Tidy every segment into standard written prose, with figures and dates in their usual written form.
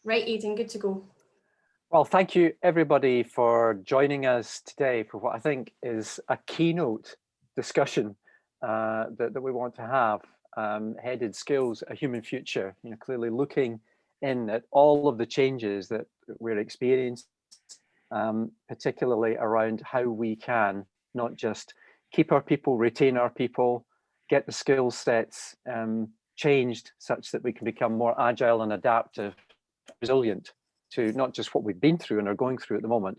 Right, Aidan, good to go. Well, thank you everybody for joining us today for what I think is a keynote discussion that we want to have, headed Skills, a Human Future. Clearly looking in at all of the changes that we're experiencing, particularly around how we can not just keep our people, retain our people, get the skill sets changed such that we can become more agile and adaptive, resilient to not just what we've been through and are going through at the moment,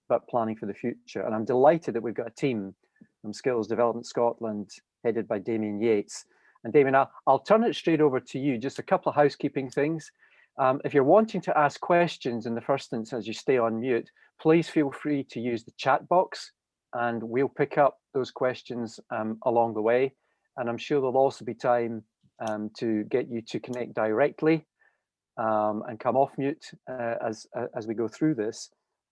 but planning for the future. And I'm delighted that we've got a team from Skills Development Scotland, headed by Damien Yates. And Damien, I'll turn it straight over to you. Just a couple of housekeeping things. If you're wanting to ask questions in the first instance, as you stay on mute, please feel free to use the chat box and we'll pick up those questions along the way. And I'm sure there'll also be time to get you to connect directly and come off mute as we go through this.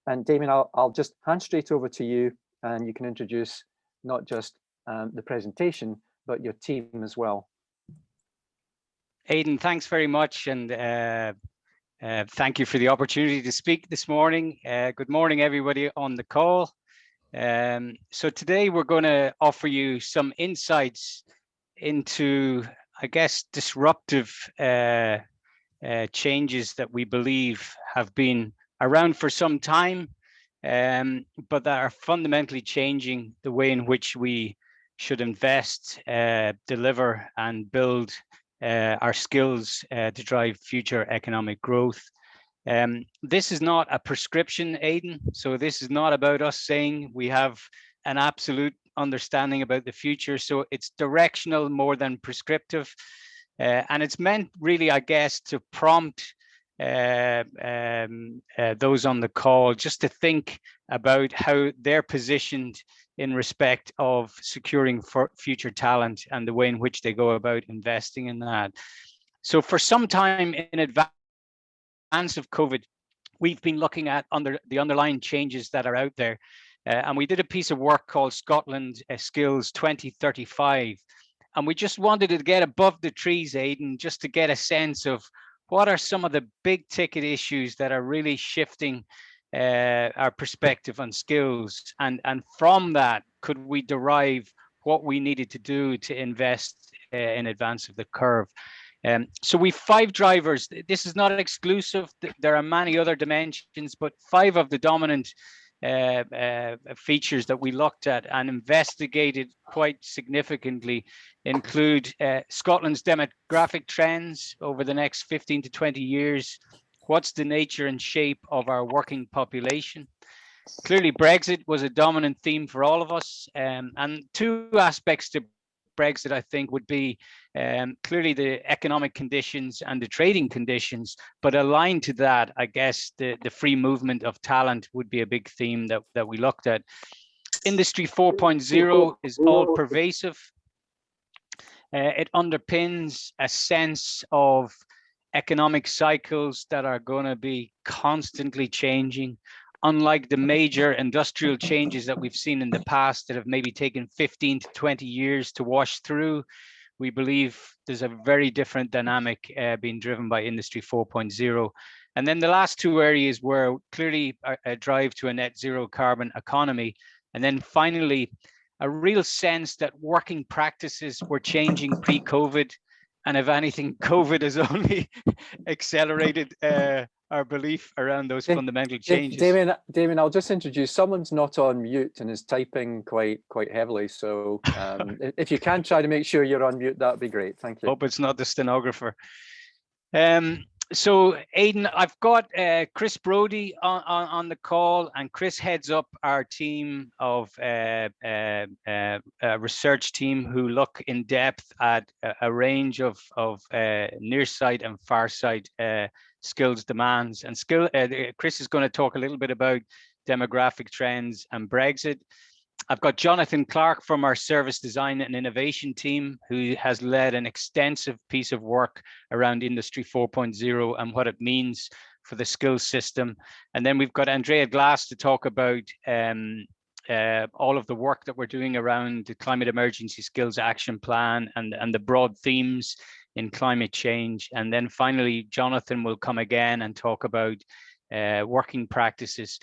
And Damien, I'll just hand straight over to you and you can introduce not just the presentation, but your team as well. Aidan, thanks very much. And thank you for the opportunity to speak this morning. Good morning, everybody on the call. So today we're going to offer you some insights into, I guess, disruptive changes that we believe have been around for some time, but that are fundamentally changing the way in which we should invest, deliver and build our skills to drive future economic growth. This is not a prescription, Aidan. So this is not about us saying we have an absolute understanding about the future. So it's directional more than prescriptive. And it's meant really, I guess, to prompt those on the call just to think about how they're positioned in respect of securing for future talent and the way in which they go about investing in that. So for some time in advance of COVID, we've been looking at the underlying changes that are out there. And we did a piece of work called Scotland Skills 2035. And we just wanted to get above the trees, Aidan, just to get a sense of what are some of the big ticket issues that are really shifting our perspective on skills. And from that, could we derive what we needed to do to invest in advance of the curve? So we've 5 drivers. This is not exclusive. There are many other dimensions, but 5 of the dominant features that we looked at and investigated quite significantly include Scotland's demographic trends over the next 15 to 20 years. What's the nature and shape of our working population? Clearly, Brexit was a dominant theme for all of us. And 2 aspects to Brexit, I think, would be clearly the economic conditions and the trading conditions, but aligned to that, I guess the free movement of talent would be a big theme that we looked at. Industry 4.0 is all pervasive. It underpins a sense of economic cycles that are going to be constantly changing. Unlike the major industrial changes that we've seen in the past that have maybe taken 15 to 20 years to wash through, we believe there's a very different dynamic being driven by Industry 4.0. And then the last 2 areas were clearly a drive to a net zero carbon economy. And then finally, a real sense that working practices were changing pre-COVID. And if anything, COVID has only accelerated our belief around those fundamental changes. Damien, I'll just introduce, someone's not on mute and is typing quite heavily. So if you can try to make sure you're on mute, that'd be great. Thank you. Hope it's not the stenographer. So Aidan, I've got Chris Brody on the call, and Chris heads up our team of research team who look in depth at a range of near sight and far sight skills demands. And Chris is going to talk a little bit about demographic trends and Brexit. I've got Jonathan Clark from our service design and innovation team, who has led an extensive piece of work around Industry 4.0 and what it means for the skills system. And then we've got Andrea Glass to talk about all of the work that we're doing around the Climate Emergency Skills Action Plan and the broad themes in climate change. And then finally, Jonathan will come again and talk about working practices.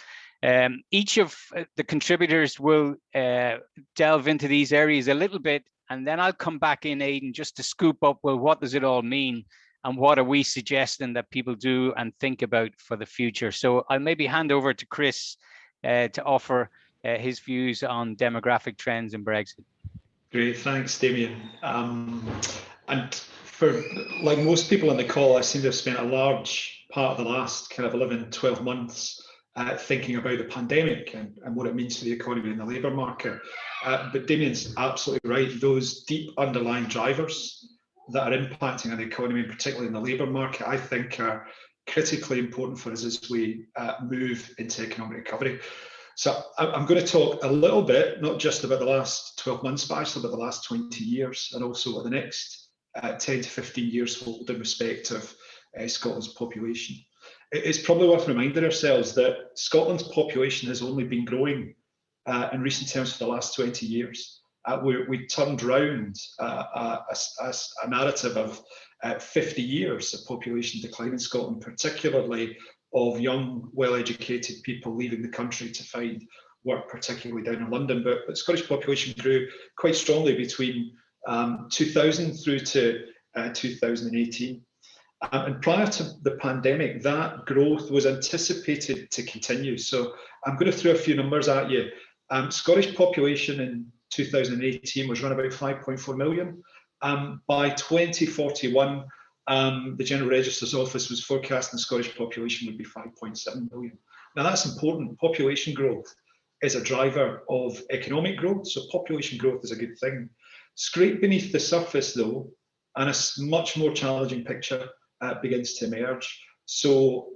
Each of the contributors will delve into these areas a little bit, and then I'll come back in, Aidan, just to scoop up, well, what does it all mean? And what are we suggesting that people do and think about for the future? So I'll maybe hand over to Chris to offer his views on demographic trends in Brexit. Great, thanks, Damien. And for, like most people on the call, I seem to have spent a large part of the last kind of 11, 12 months thinking about the pandemic and what it means for the economy and the labour market. But Damien's absolutely right. Those deep underlying drivers that are impacting on the economy, particularly in the labour market, I think are critically important for us as we move into economic recovery. So I'm going to talk a little bit, not just about the last 12 months, but actually about the last 20 years, and also what the next 10 to 15 years hold in respect of Scotland's population. It's probably worth reminding ourselves that Scotland's population has only been growing in recent terms for the last 20 years. We turned round a narrative of 50 years of population decline in Scotland, particularly of young, well-educated people leaving the country to find work, particularly down in London. But Scottish population grew quite strongly between 2000 through to 2018. And prior to the pandemic, that growth was anticipated to continue. So I'm going to throw a few numbers at you. Scottish population in 2018 was around about 5.4 million. By 2041, the General Register's Office was forecasting the Scottish population would be 5.7 million. Now that's important. Population growth is a driver of economic growth, so population growth is a good thing. Scrape beneath the surface though, and a much more challenging picture begins to emerge. So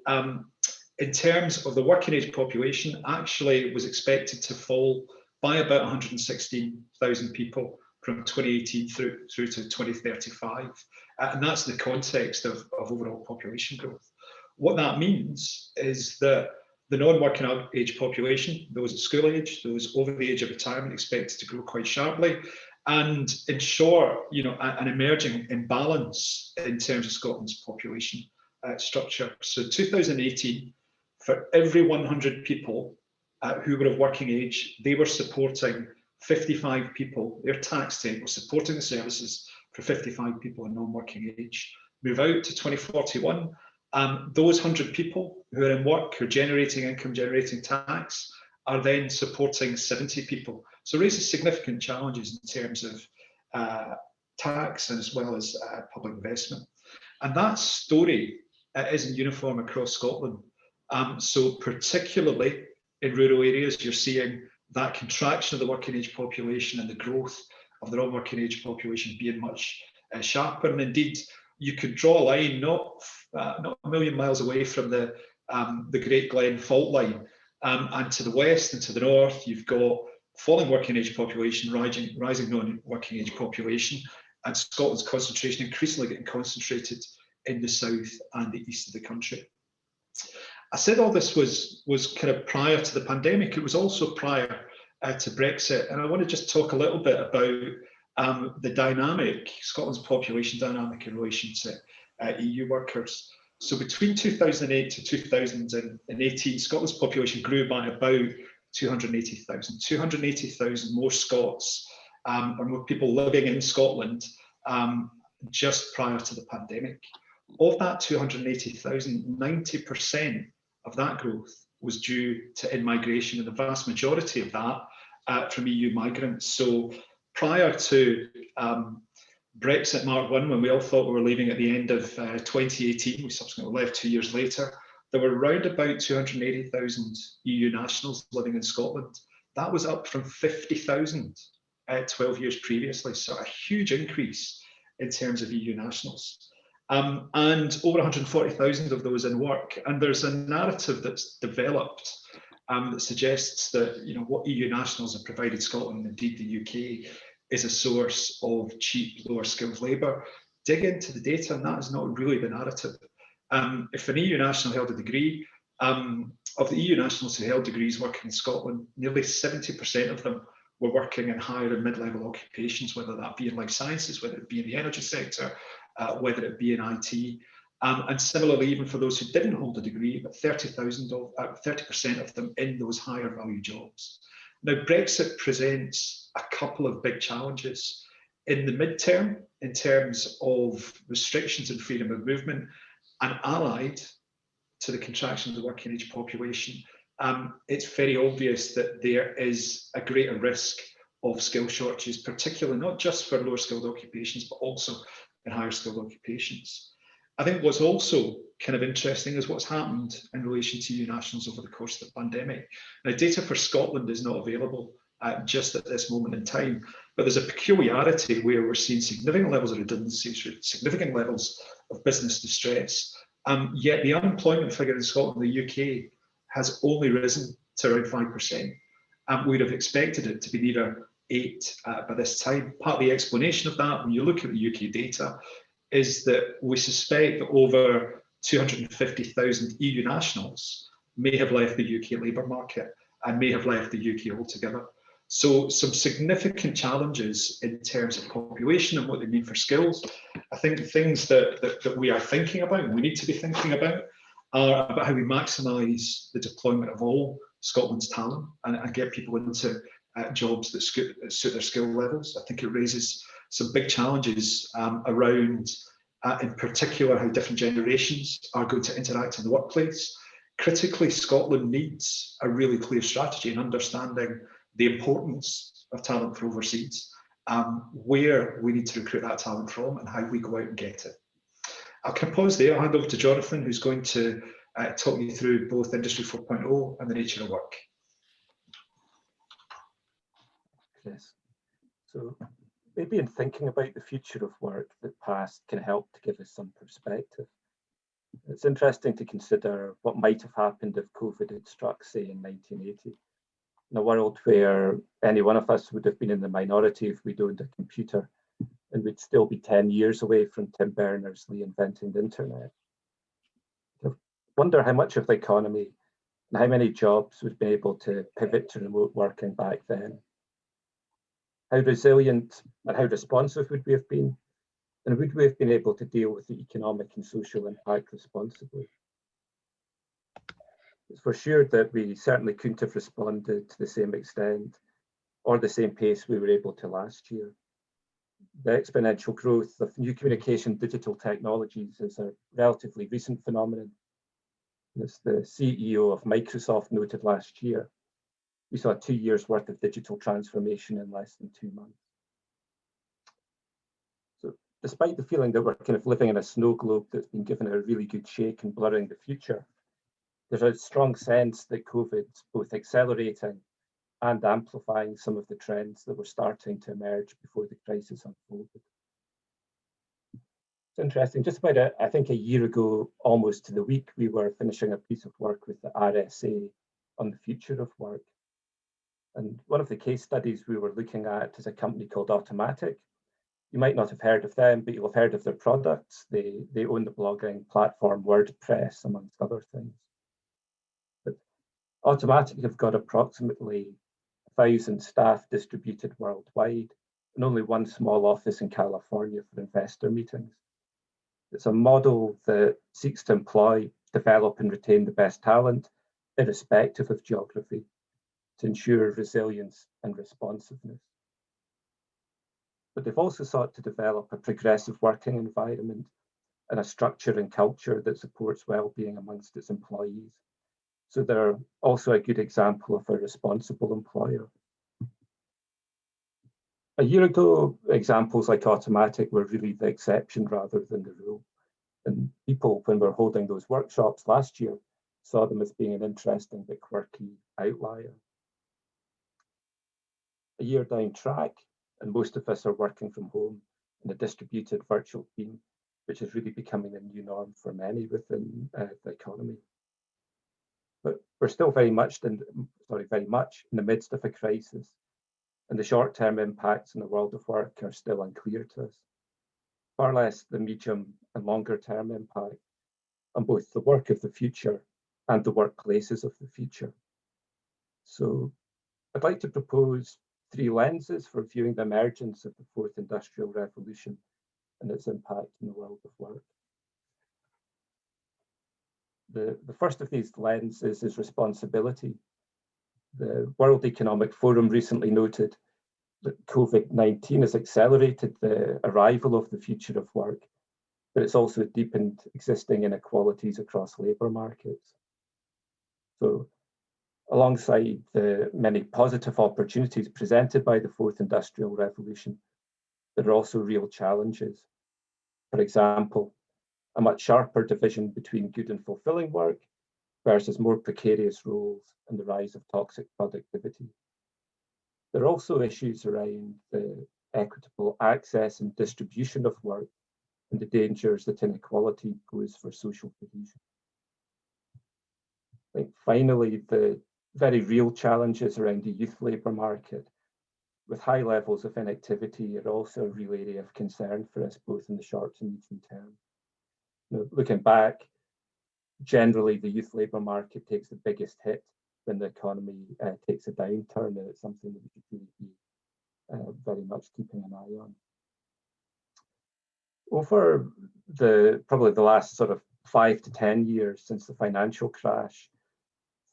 in terms of the working age population, actually it was expected to fall by about 116,000 people from 2018 through to 2035. And that's in the context of overall population growth. What that means is that the non-working age population, those at school age, those over the age of retirement, expected to grow quite sharply. And in short, an emerging imbalance in terms of Scotland's population structure. So 2018, for every 100 people who were of working age, they were supporting 55 people. Their tax take was supporting the services for 55 people in non-working age. Move out to 2041, those 100 people who are in work, who are generating income, generating tax, are then supporting 70 people. So it raises significant challenges in terms of tax as well as public investment. And that story isn't uniform across Scotland. So particularly in rural areas, you're seeing that contraction of the working age population and the growth of the non-working age population being much sharper. And indeed, you could draw a line not a million miles away from the Great Glen fault line, and to the west and to the north, you've got falling working age population, rising non-working age population, and Scotland's concentration increasingly getting concentrated in the south and the east of the country. I said all this was kind of prior to the pandemic. It was also prior to Brexit, and I want to just talk a little bit about the dynamic, Scotland's population dynamic in relation to EU workers. So between 2008 to 2018, Scotland's population grew by about 280,000. 280,000 more Scots or more people living in Scotland just prior to the pandemic. Of that 280,000, 90% of that growth was due to in-migration, and the vast majority of that from EU migrants. So prior to Brexit Mark 1, when we all thought we were leaving at the end of 2018, we subsequently left 2 years later, there were around about 280,000 EU nationals living in Scotland. That was up from 50,000 12 years previously, so a huge increase in terms of EU nationals. And over 140,000 of those in work. And there's a narrative that's developed that suggests that what EU nationals have provided Scotland, indeed the UK, is a source of cheap, lower skilled labour. Dig into the data, and that is not really the narrative. If an EU national held a degree, of the EU nationals who held degrees working in Scotland, nearly 70% of them were working in higher and mid-level occupations, whether that be in life sciences, whether it be in the energy sector, whether it be in IT. And similarly, even for those who didn't hold a degree, but 30% of them in those higher value jobs. Now, Brexit presents a couple of big challenges in the midterm in terms of restrictions and freedom of movement, and allied to the contraction of the working age population. It's very obvious that there is a greater risk of skill shortages, particularly not just for lower skilled occupations, but also in higher skilled occupations. I think what's also kind of interesting is what's happened in relation to EU nationals over the course of the pandemic. Now, data for Scotland is not available just at this moment in time, but there's a peculiarity where we're seeing significant levels of redundancies, significant levels of business distress, yet the unemployment figure in Scotland and the UK has only risen to around 5%. We'd have expected it to be nearer 8 by this time. Part of the explanation of that, when you look at the UK data, is that we suspect that over 250,000 EU nationals may have left the UK labour market and may have left the UK altogether. So some significant challenges in terms of population and what they mean for skills. I think things that we are thinking about, and we need to be thinking about, are about how we maximise the deployment of all Scotland's talent and get people into jobs that suit their skill levels. I think it raises some big challenges around, in particular, how different generations are going to interact in the workplace. Critically, Scotland needs a really clear strategy in understanding the importance of talent for overseas, where we need to recruit that talent from and how we go out and get it. I'll pause there. I'll hand over to Jonathan, who's going to talk you through both Industry 4.0 and the nature of work. Yes. So maybe in thinking about the future of work, the past can help to give us some perspective. It's interesting to consider what might have happened if COVID had struck, say, in 1980. In a world where any one of us would have been in the minority if we'd owned a computer, and we'd still be 10 years away from Tim Berners-Lee inventing the internet. I wonder how much of the economy and how many jobs would be able to pivot to remote working back then. How resilient and how responsive would we have been? And would we have been able to deal with the economic and social impact responsibly? It's for sure that we certainly couldn't have responded to the same extent or the same pace we were able to last year. The exponential growth of new communication digital technologies is a relatively recent phenomenon. As the CEO of Microsoft noted last year, we saw 2 years worth of digital transformation in less than 2 months. So despite the feeling that we're kind of living in a snow globe that's been given a really good shake and blurring the future, there's a strong sense that COVID's both accelerating and amplifying some of the trends that were starting to emerge before the crisis unfolded. It's interesting, just about, I think a year ago, almost to the week, we were finishing a piece of work with the RSA on the future of work. And one of the case studies we were looking at is a company called Automatic. You might not have heard of them, but you'll have heard of their products. They own the blogging platform WordPress, amongst other things. But Automatic have got approximately 1,000 staff distributed worldwide and only one small office in California for investor meetings. It's a model that seeks to employ, develop and retain the best talent, irrespective of geography, to ensure resilience and responsiveness. But they've also sought to develop a progressive working environment and a structure and culture that supports well-being amongst its employees. So they're also a good example of a responsible employer. A year ago, examples like Automatic were really the exception rather than the rule. And people, when we were holding those workshops last year, saw them as being an interesting but quirky outlier. A year down track, and most of us are working from home in a distributed virtual team, which is really becoming a new norm for many within the economy. But we're still very much in the midst of a crisis, and the short-term impacts in the world of work are still unclear to us, far less the medium and longer-term impact on both the work of the future and the workplaces of the future. So I'd like to propose 3 lenses for viewing the emergence of the fourth industrial revolution and its impact in the world of work. The first of these lenses is responsibility. The World Economic Forum recently noted that COVID-19 has accelerated the arrival of the future of work, but it's also deepened existing inequalities across labour markets. So, alongside the many positive opportunities presented by the fourth industrial revolution, there are also real challenges. For example, a much sharper division between good and fulfilling work versus more precarious roles and the rise of toxic productivity. There are also issues around the equitable access and distribution of work and the dangers that inequality poses for social cohesion. I think finally, the very real challenges around the youth labour market with high levels of inactivity are also a real area of concern for us, both in the short and medium term. You know, looking back, generally the youth labour market takes the biggest hit when the economy takes a downturn, and it's something that we should really be very much keeping an eye on. Over probably the last sort of 5 to 10 years since the financial crash,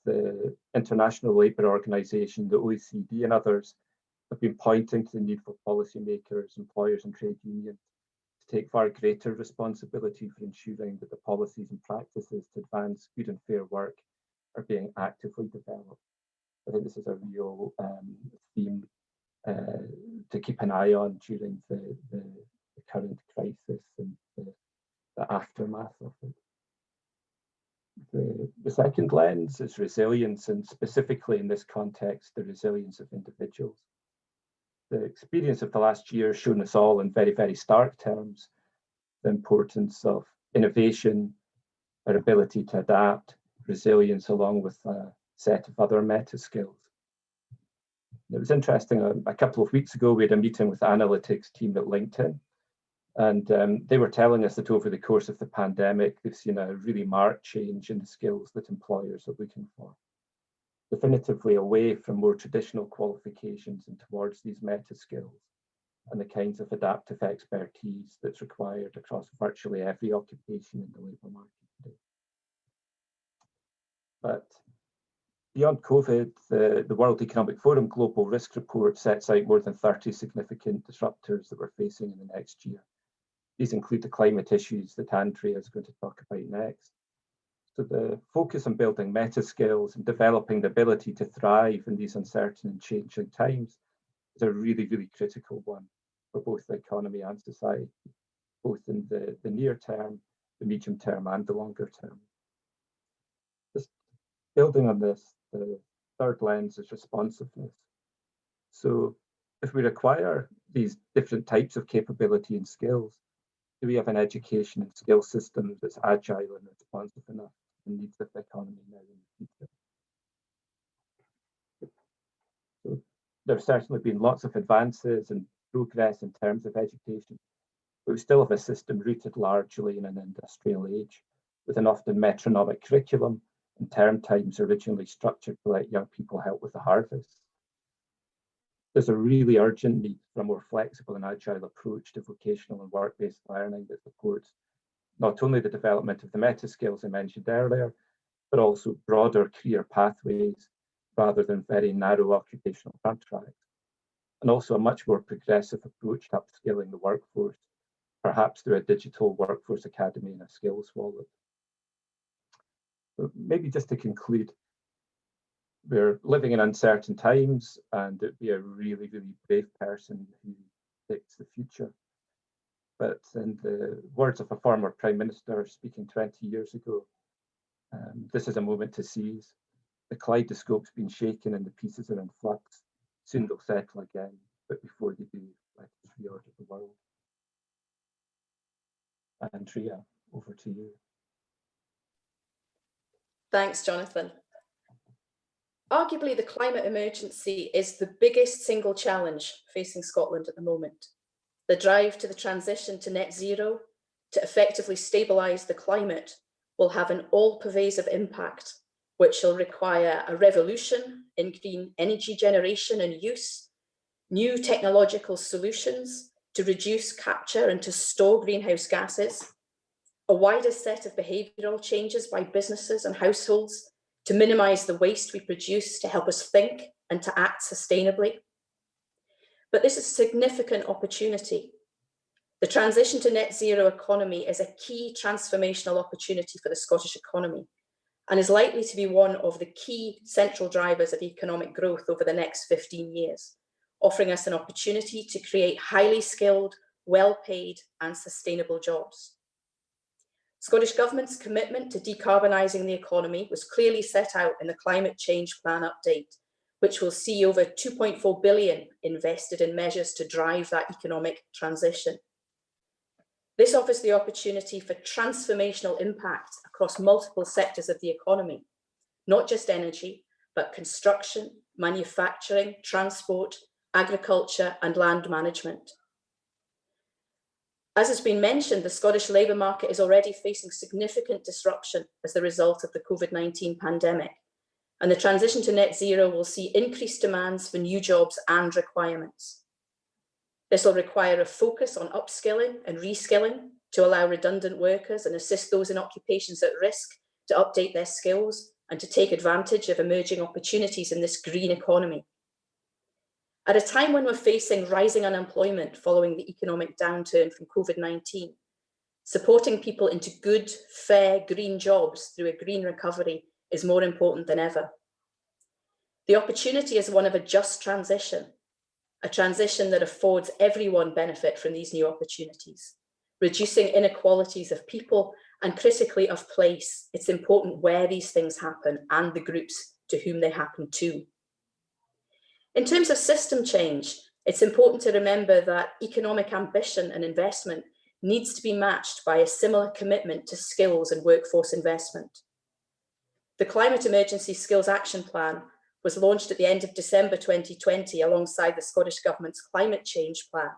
the International Labour Organization, the OECD and others have been pointing to the need for policymakers, employers and trade unions to take far greater responsibility for ensuring that the policies and practices to advance good and fair work are being actively developed. I think this is a real theme to keep an eye on during the current crisis and the aftermath of it. The second lens is resilience, and specifically in this context, the resilience of individuals. The experience of the last year has shown us all in very, very stark terms the importance of innovation, our ability to adapt, resilience, along with a set of other meta skills. It was interesting, a couple of weeks ago, we had a meeting with the analytics team at LinkedIn, and they were telling us that over the course of the pandemic, they've seen a really marked change in the skills that employers are looking for, definitively away from more traditional qualifications and towards these meta skills and the kinds of adaptive expertise that's required across virtually every occupation in the labour market today. But beyond COVID, the World Economic Forum Global Risk Report sets out more than 30 significant disruptors that we're facing in the next year. These include the climate issues that Andrea is going to talk about next. So the focus on building meta skills and developing the ability to thrive in these uncertain and changing times is a really, really critical one for both the economy and society, both in the near term, the medium term, and the longer term. Just building on this, the third lens is responsiveness. So if we require these different types of capability and skills, do we have an education and skill system that's agile and responsive enough to the needs of the economy now in the future? So there's certainly been lots of advances and progress in terms of education, but we still have a system rooted largely in an industrial age, with an often metronomic curriculum and term times originally structured to let young people help with the harvest. There's a really urgent need for a more flexible and agile approach to vocational and work-based learning that supports not only the development of the meta skills I mentioned earlier, but also broader career pathways rather than very narrow occupational tracks, and also a much more progressive approach to upskilling the workforce, perhaps through a digital workforce academy and a skills wallet. So maybe just to conclude, we're living in uncertain times, and it'd be a really, really brave person who predicts the future. But in the words of a former Prime Minister speaking 20 years ago, this is a moment to seize. The kaleidoscope's been shaken and the pieces are in flux. Soon they'll settle again, but before they do, let us reorder the world. Andrea, over to you. Thanks, Jonathan. Arguably, the climate emergency is the biggest single challenge facing Scotland at the moment. The drive to the transition to net zero, to effectively stabilise the climate, will have an all-pervasive impact, which will require a revolution in green energy generation and use, new technological solutions, to reduce, capture and to store greenhouse gases, a wider set of behavioural changes by businesses and households to minimise the waste we produce to help us think and to act sustainably. But this is a significant opportunity. The transition to net zero economy is a key transformational opportunity for the Scottish economy and is likely to be one of the key central drivers of economic growth over the next 15 years, offering us an opportunity to create highly skilled, well-paid and sustainable jobs. Scottish Government's commitment to decarbonising the economy was clearly set out in the Climate Change Plan update, which will see over 2.4 billion invested in measures to drive that economic transition. This offers the opportunity for transformational impact across multiple sectors of the economy, not just energy, but construction, manufacturing, transport, agriculture and land management. As has been mentioned, the Scottish labour market is already facing significant disruption as the result of the COVID-19 pandemic, and the transition to net zero will see increased demands for new jobs and requirements. This will require a focus on upskilling and reskilling to allow redundant workers and assist those in occupations at risk to update their skills and to take advantage of emerging opportunities in this green economy. At a time when we're facing rising unemployment following the economic downturn from COVID-19, supporting people into good, fair, green jobs through a green recovery is more important than ever. The opportunity is one of a just transition, a transition that affords everyone benefit from these new opportunities, reducing inequalities of people and critically of place. It's important where these things happen and the groups to whom they happen to. In terms of system change, it's important to remember that economic ambition and investment needs to be matched by a similar commitment to skills and workforce investment. The Climate Emergency Skills Action Plan was launched at the end of December 2020 alongside the Scottish Government's Climate Change Plan.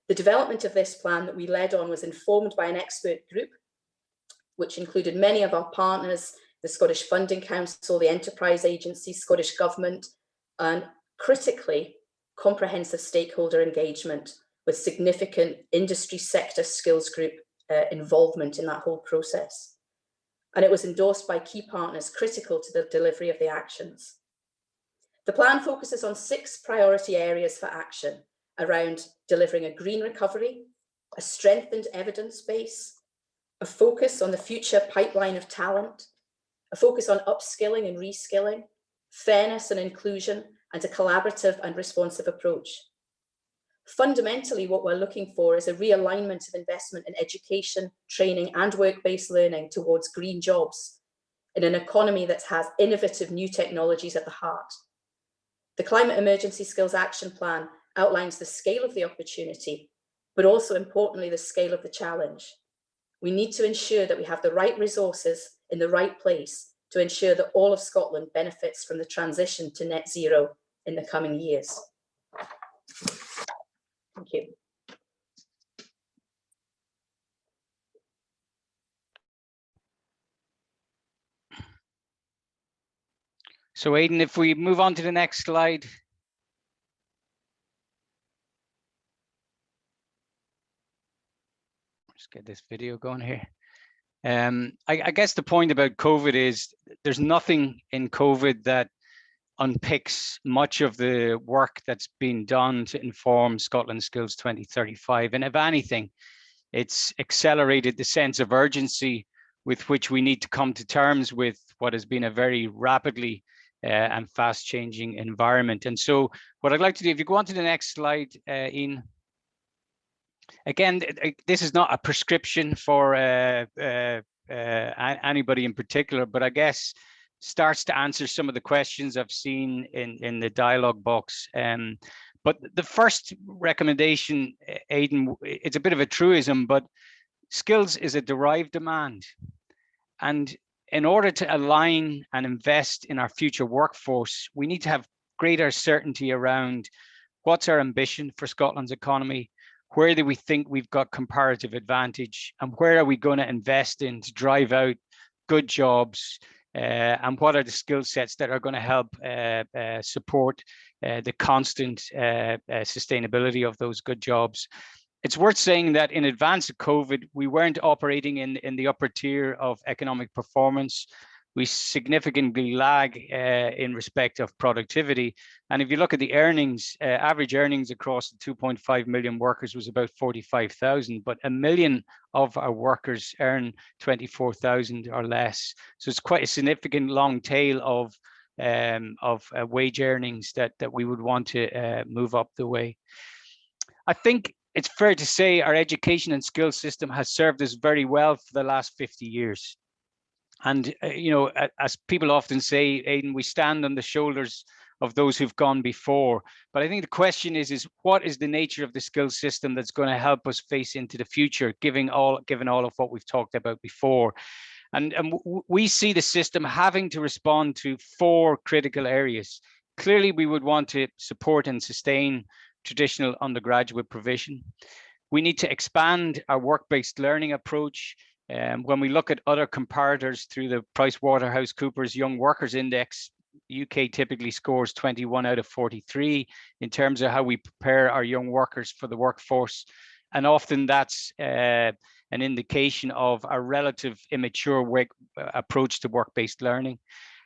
The development of this plan that we led on was informed by an expert group, which included many of our partners, the Scottish Funding Council, the Enterprise Agency, Scottish Government, and critically, comprehensive stakeholder engagement with significant industry sector skills group involvement in that whole process. And it was endorsed by key partners critical to the delivery of the actions. The plan focuses on 6 priority areas for action around delivering a green recovery, a strengthened evidence base, a focus on the future pipeline of talent, a focus on upskilling and reskilling, fairness and inclusion, and a collaborative and responsive approach. Fundamentally, what we're looking for is a realignment of investment in education, training, and work-based learning towards green jobs in an economy that has innovative new technologies at the heart. The Climate Emergency Skills Action Plan outlines the scale of the opportunity, but also importantly, the scale of the challenge. We need to ensure that we have the right resources in the right place to ensure that all of Scotland benefits from the transition to net zero in the coming years. Thank you. So Aidan, if we move on to the next slide. Let's get this video going here. I guess the point about COVID is there's nothing in COVID that unpicks much of the work that's been done to inform Scotland Skills 2035. And if anything, it's accelerated the sense of urgency with which we need to come to terms with what has been a very rapidly and fast changing environment. And so what I'd like to do, if you go on to the next slide, Ian. Again, this is not a prescription for anybody in particular, but I guess starts to answer some of the questions I've seen in the dialogue box. But the first recommendation, Aidan, it's a bit of a truism, but skills is a derived demand. And in order to align and invest in our future workforce, we need to have greater certainty around what's our ambition for Scotland's economy, where do we think we've got comparative advantage, and where are we going to invest in to drive out good jobs, and what are the skill sets that are going to help support the constant sustainability of those good jobs. It's worth saying that in advance of COVID, we weren't operating in the upper tier of economic performance. We significantly lag in respect of productivity. And if you look at the earnings, average earnings across the 2.5 million workers was about 45,000, but 1 million of our workers earn 24,000 or less. So it's quite a significant long tail of wage earnings that we would want to move up the way. I think it's fair to say our education and skills system has served us very well for the last 50 years. And, you know, as people often say, Aidan, we stand on the shoulders of those who've gone before. But I think the question is what is the nature of the skills system that's going to help us face into the future, given all of what we've talked about before? And we see the system having to respond to 4 critical areas. Clearly, we would want to support and sustain traditional undergraduate provision. We need to expand our work-based learning approach. When we look at other comparators through the PricewaterhouseCoopers Young Workers Index, UK typically scores 21 out of 43 in terms of how we prepare our young workers for the workforce. And often that's an indication of a relative immature approach to work-based learning.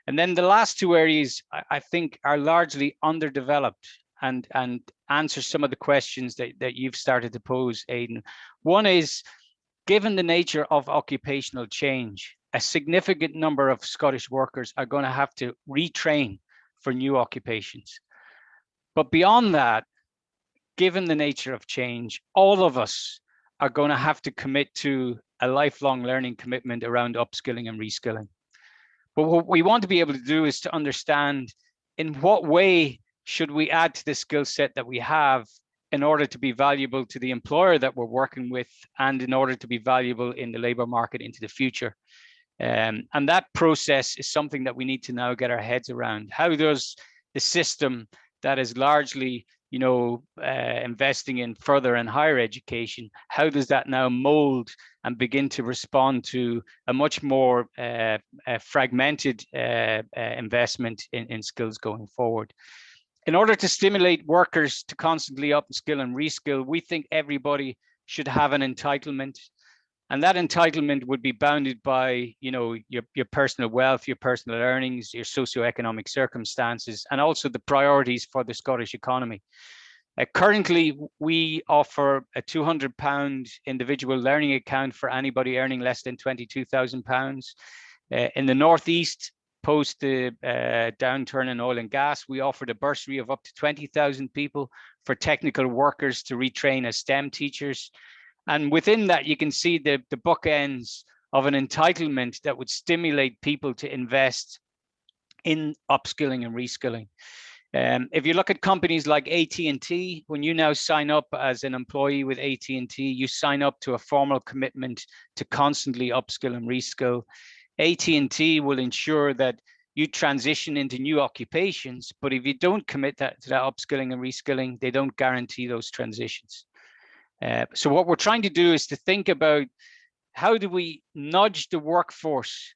And then the last 2 areas, I think, are largely underdeveloped and answer some of the questions that you've started to pose, Aidan. One is, given the nature of occupational change, a significant number of Scottish workers are going to have to retrain for new occupations. But beyond that, given the nature of change, all of us are going to have to commit to a lifelong learning commitment around upskilling and reskilling. But what we want to be able to do is to understand in what way should we add to the skill set that we have in order to be valuable to the employer that we're working with and in order to be valuable in the labour market into the future. And that process is something that we need to now get our heads around. How does the system that is largely, you know, investing in further and higher education, how does that now mold and begin to respond to a much more fragmented investment in skills going forward? In order to stimulate workers to constantly upskill and reskill, we think everybody should have an entitlement. And that entitlement would be bounded by, you know, your personal wealth, your personal earnings, your socioeconomic circumstances, and also the priorities for the Scottish economy. Currently, we offer a £200 individual learning account for anybody earning less than £22,000. In the Northeast, post the downturn in oil and gas, we offered a bursary of up to 20,000 people for technical workers to retrain as STEM teachers. And within that, you can see the bookends of an entitlement that would stimulate people to invest in upskilling and reskilling. If you look at companies like AT&T, when you now sign up as an employee with AT&T, you sign up to a formal commitment to constantly upskill and reskill. AT&T will ensure that you transition into new occupations, but if you don't commit to that upskilling and reskilling, they don't guarantee those transitions. So what we're trying to do is to think about how do we nudge the workforce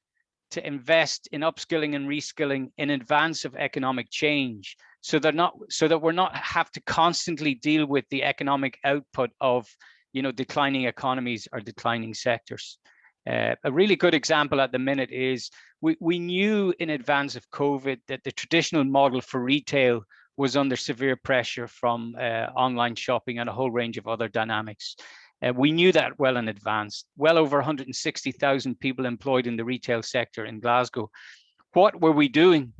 to invest in upskilling and reskilling in advance of economic change, so that we're not have to constantly deal with the economic output of, you know, declining economies or declining sectors. A really good example at the minute is we knew in advance of COVID that the traditional model for retail was under severe pressure from online shopping and a whole range of other dynamics. We knew that well in advance. Well over 160,000 people employed in the retail sector in Glasgow. What were we doing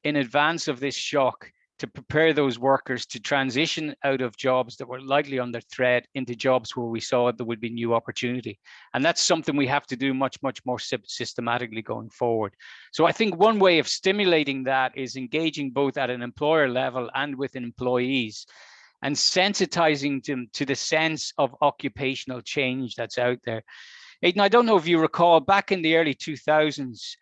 in advance of this shock to prepare those workers to transition out of jobs that were likely under threat into jobs where we saw there would be new opportunity? And that's something we have to do much, much more systematically going forward. So I think one way of stimulating that is engaging both at an employer level and with employees and sensitizing them to the sense of occupational change that's out there. Aidan, I don't know if you recall, back in the early 2000s,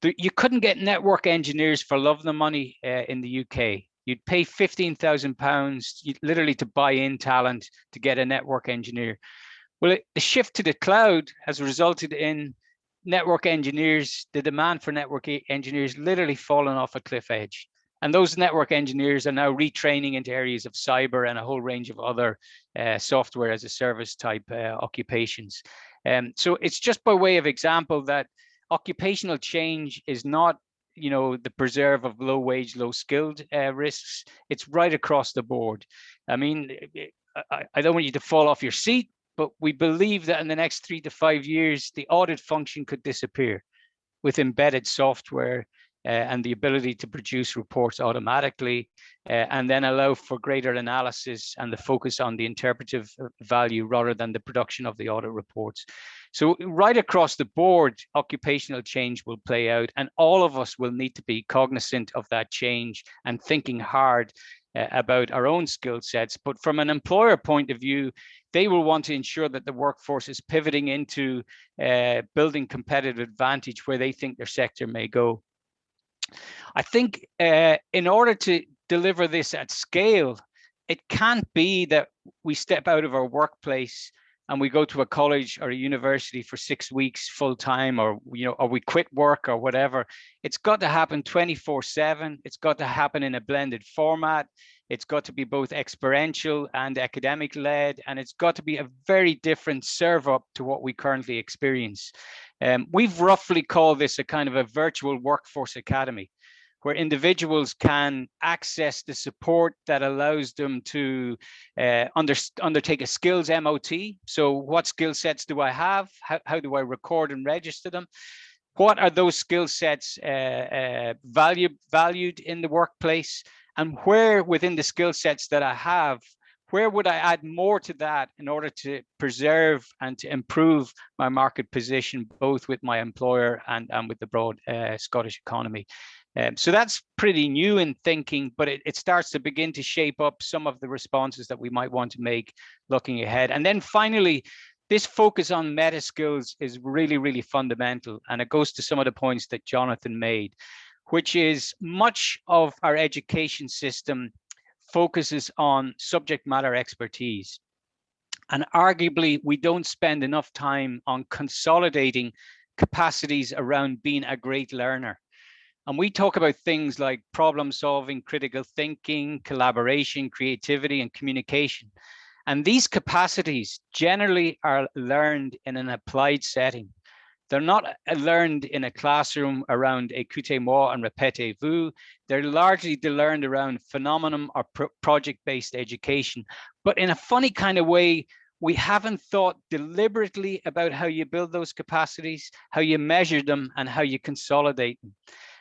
you couldn't get network engineers for love nor money in the UK. You'd pay £15,000 literally to buy in talent to get a network engineer. Well, the shift to the cloud has resulted in network engineers, the demand for network engineers literally falling off a cliff edge. And those network engineers are now retraining into areas of cyber and a whole range of other software as a service type occupations. So it's just by way of example that occupational change is not, you know, the preserve of low wage, low skilled risks. It's right across the board. I mean, I don't want you to fall off your seat, but we believe that in the next 3 to 5 years, the audit function could disappear with embedded software and the ability to produce reports automatically and then allow for greater analysis and the focus on the interpretive value rather than the production of the audit reports. So right across the board, occupational change will play out, and all of us will need to be cognizant of that change and thinking hard about our own skill sets. But from an employer point of view, they will want to ensure that the workforce is pivoting into building competitive advantage where they think their sector may go. I think in order to deliver this at scale, it can't be that we step out of our workplace and we go to a college or a university for 6 weeks full time, or or we quit work or whatever. It's got to happen 24/7. It's got to happen in a blended format. It's got to be both experiential and academic led, and it's got to be a very different serve up to what we currently experience. We've roughly called this a kind of a virtual workforce academy, where individuals can access the support that allows them to undertake a skills MOT. So what skill sets do I have? How do I record and register them? What are those skill sets valued in the workplace? And where within the skill sets that I have, where would I add more to that in order to preserve and to improve my market position, both with my employer and with the broad Scottish economy? So that's pretty new in thinking, but it starts to begin to shape up some of the responses that we might want to make looking ahead. And then finally, this focus on meta skills is really, really fundamental. And it goes to some of the points that Jonathan made, which is much of our education system focuses on subject matter expertise. And arguably, we don't spend enough time on consolidating capacities around being a great learner. And we talk about things like problem solving, critical thinking, collaboration, creativity, and communication. And these capacities generally are learned in an applied setting. They're not learned in a classroom around écoutez-moi and répétez-vous. They're largely learned around phenomenon or project-based education. But in a funny kind of way, we haven't thought deliberately about how you build those capacities, how you measure them, and how you consolidate them.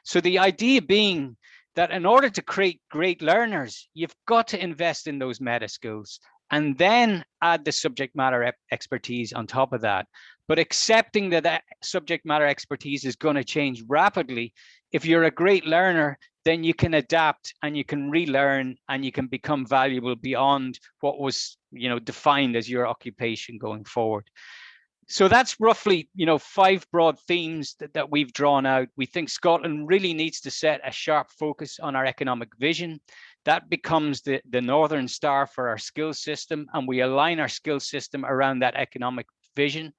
So the idea being that in order to create great learners, you've got to invest in those meta skills and then add the subject matter expertise on top of that. But accepting that that subject matter expertise is going to change rapidly. If you're a great learner, then you can adapt and you can relearn and you can become valuable beyond what was, defined as your occupation going forward. So that's roughly, 5 broad themes that we've drawn out. We think Scotland really needs to set a sharp focus on our economic vision. That becomes the Northern Star for our skills system, and we align our skills system around that economic vision.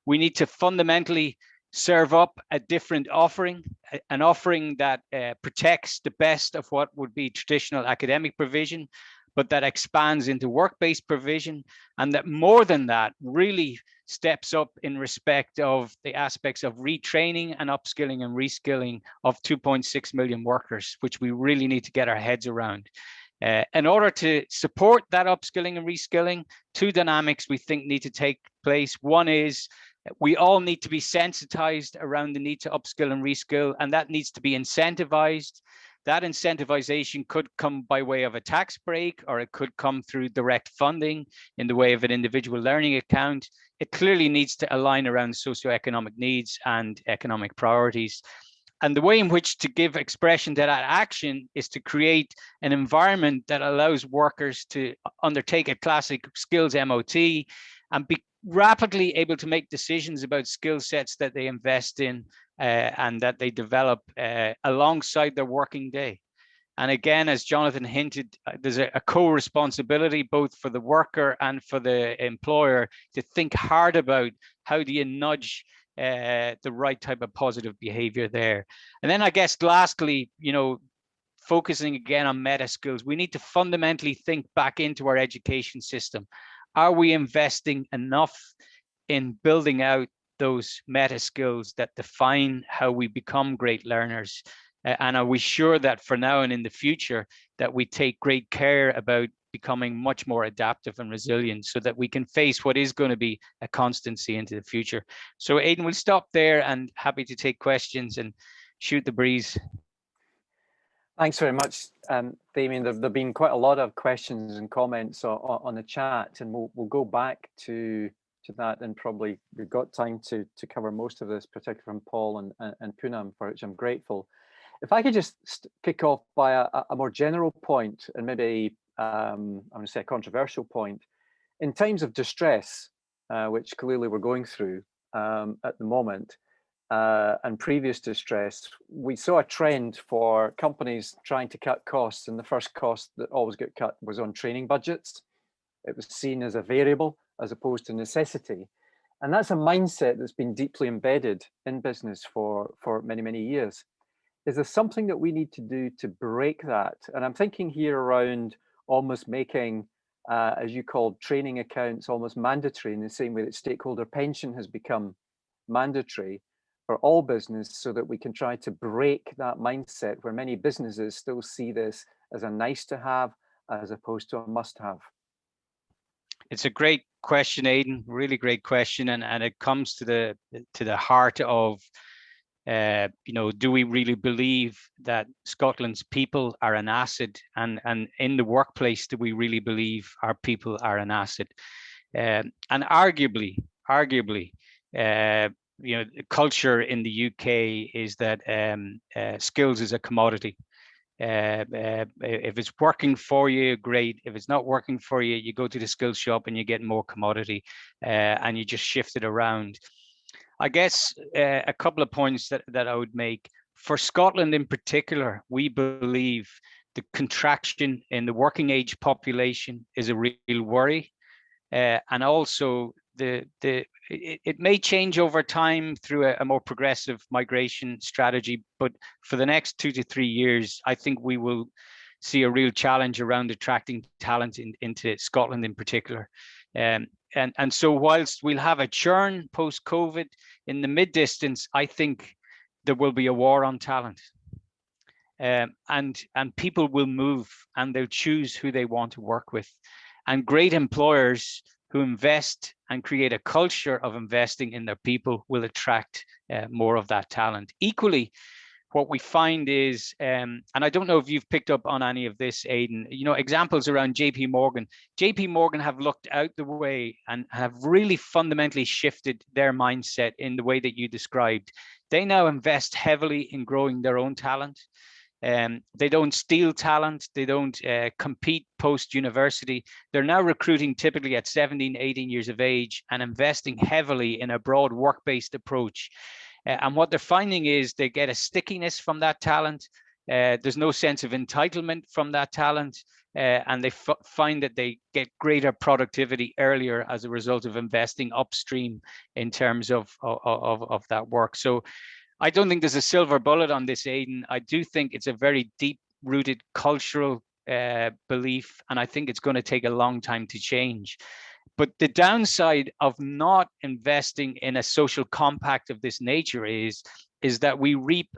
We need to fundamentally serve up a different offering, an offering that protects the best of what would be traditional academic provision, but that expands into work-based provision, and that more than that really steps up in respect of the aspects of retraining and upskilling and reskilling of 2.6 million workers, which we really need to get our heads around. In order to support that upskilling and reskilling, 2 dynamics we think need to take place. One is we all need to be sensitized around the need to upskill and reskill, and that needs to be incentivized. That incentivization could come by way of a tax break, or it could come through direct funding in the way of an individual learning account. It clearly needs to align around socioeconomic needs and economic priorities. And the way in which to give expression to that action is to create an environment that allows workers to undertake a classic skills MOT and be rapidly able to make decisions about skill sets that they invest in and that they develop alongside their working day. And again, as Jonathan hinted, there's a co-responsibility both for the worker and for the employer to think hard about how do you nudge the right type of positive behavior there. And then I guess lastly, focusing again on meta skills. We need to fundamentally think back into our education system. Are we investing enough in building out those meta skills that define how we become great learners? And are we sure that for now and in the future that we take great care about becoming much more adaptive and resilient so that we can face what is going to be a constancy into the future? So Aidan, we'll stop there and happy to take questions and shoot the breeze. Thanks very much, Damien. There have been quite a lot of questions and comments on the chat, and we'll go back to that, and probably we've got time to cover most of this, particularly from Paul and Poonam, for which I'm grateful. If I could just kick off by a more general point, and maybe I'm going to say a controversial point. In times of distress, which clearly we're going through at the moment, and previous distress, we saw a trend for companies trying to cut costs, and the first cost that always got cut was on training budgets. It was seen as a variable as opposed to necessity. And that's a mindset that's been deeply embedded in business for many, many years. Is there something that we need to do to break that? And I'm thinking here around almost making, as you called, training accounts almost mandatory, in the same way that stakeholder pension has become mandatory for all business, so that we can try to break that mindset where many businesses still see this as a nice to have as opposed to a must have. It's a great question, Aidan, really great question. And it comes to the heart of, do we really believe that Scotland's people are an asset? And in the workplace, do we really believe our people are an asset? And arguably, the culture in the UK is that skills is a commodity. If it's working for you, great. If it's not working for you, you go to the skills shop and you get more commodity, and you just shift it around. I guess a couple of points that I would make. For Scotland in particular, we believe the contraction in the working age population is a real worry, and also it may change over time through a more progressive migration strategy, but for the next 2 to 3 years, I think we will see a real challenge around attracting talent into Scotland in particular. And so whilst we'll have a churn post-COVID, in the mid-distance, I think there will be a war on talent. And people will move and they'll choose who they want to work with. And great employers who invest and create a culture of investing in their people will attract more of that talent. Equally, what we find is, and I don't know if you've picked up on any of this, Aidan, examples around JP Morgan. JP Morgan have looked out the way and have really fundamentally shifted their mindset in the way that you described. They now invest heavily in growing their own talent. They don't steal talent. They don't compete post-university. They're now recruiting typically at 17, 18 years of age and investing heavily in a broad work-based approach. And what they're finding is they get a stickiness from that talent. There's no sense of entitlement from that talent. And they find that they get greater productivity earlier as a result of investing upstream in terms of that work. So I don't think there's a silver bullet on this, Aidan. I do think it's a very deep-rooted cultural belief, and I think it's going to take a long time to change. But the downside of not investing in a social compact of this nature is that we reap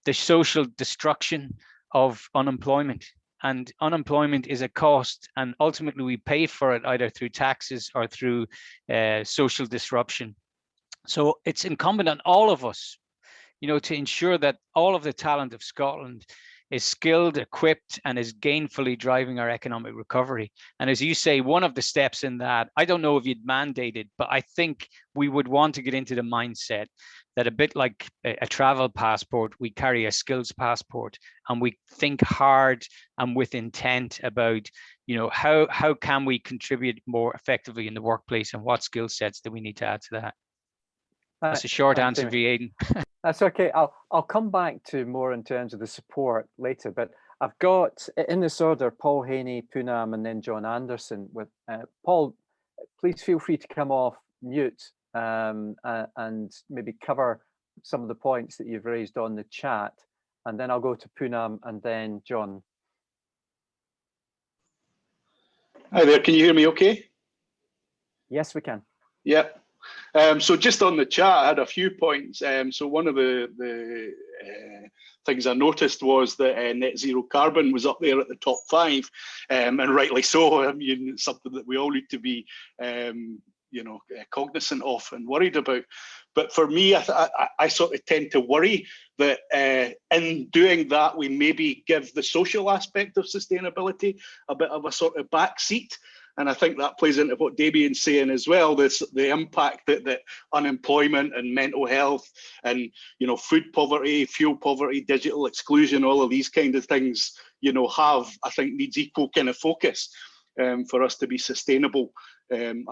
the social destruction of unemployment. And unemployment is a cost, and ultimately we pay for it either through taxes or through social disruption. So it's incumbent on all of us, to ensure that all of the talent of Scotland is skilled, equipped, and is gainfully driving our economic recovery. And as you say, one of the steps in that, I don't know if you'd mandated, but I think we would want to get into the mindset that a bit like a travel passport, we carry a skills passport, and we think hard and with intent about, how can we contribute more effectively in the workplace, and what skill sets do we need to add to that? That's a short answer for you, Aidan. That's okay. I'll come back to more in terms of the support later, but I've got, in this order, Paul Haney, Poonam, and then John Anderson. With Paul, please feel free to come off mute and maybe cover some of the points that you've raised on the chat. and then I'll go to Poonam and then John. Hi there, can you hear me okay? Yes, we can. Yeah. So just on the chat, I had a few points. So one of the things I noticed was that net zero carbon was up there at the top 5, and rightly so. I mean, it's something that we all need to be, cognizant of and worried about. But for me, I sort of tend to worry that in doing that, we maybe give the social aspect of sustainability a bit of a sort of backseat. And I think that plays into what Damien's saying as well, the impact that unemployment and mental health and, food poverty, fuel poverty, digital exclusion, all of these kind of things, have, I think, needs equal kind of focus for us to be sustainable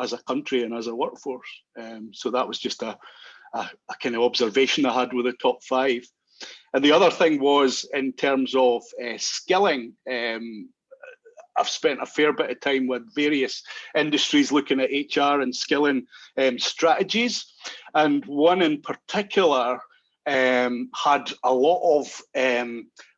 as a country and as a workforce. So that was just a kind of observation I had with the top 5. And the other thing was in terms of skilling. I've spent a fair bit of time with various industries looking at HR and skilling strategies. And one in particular had a lot of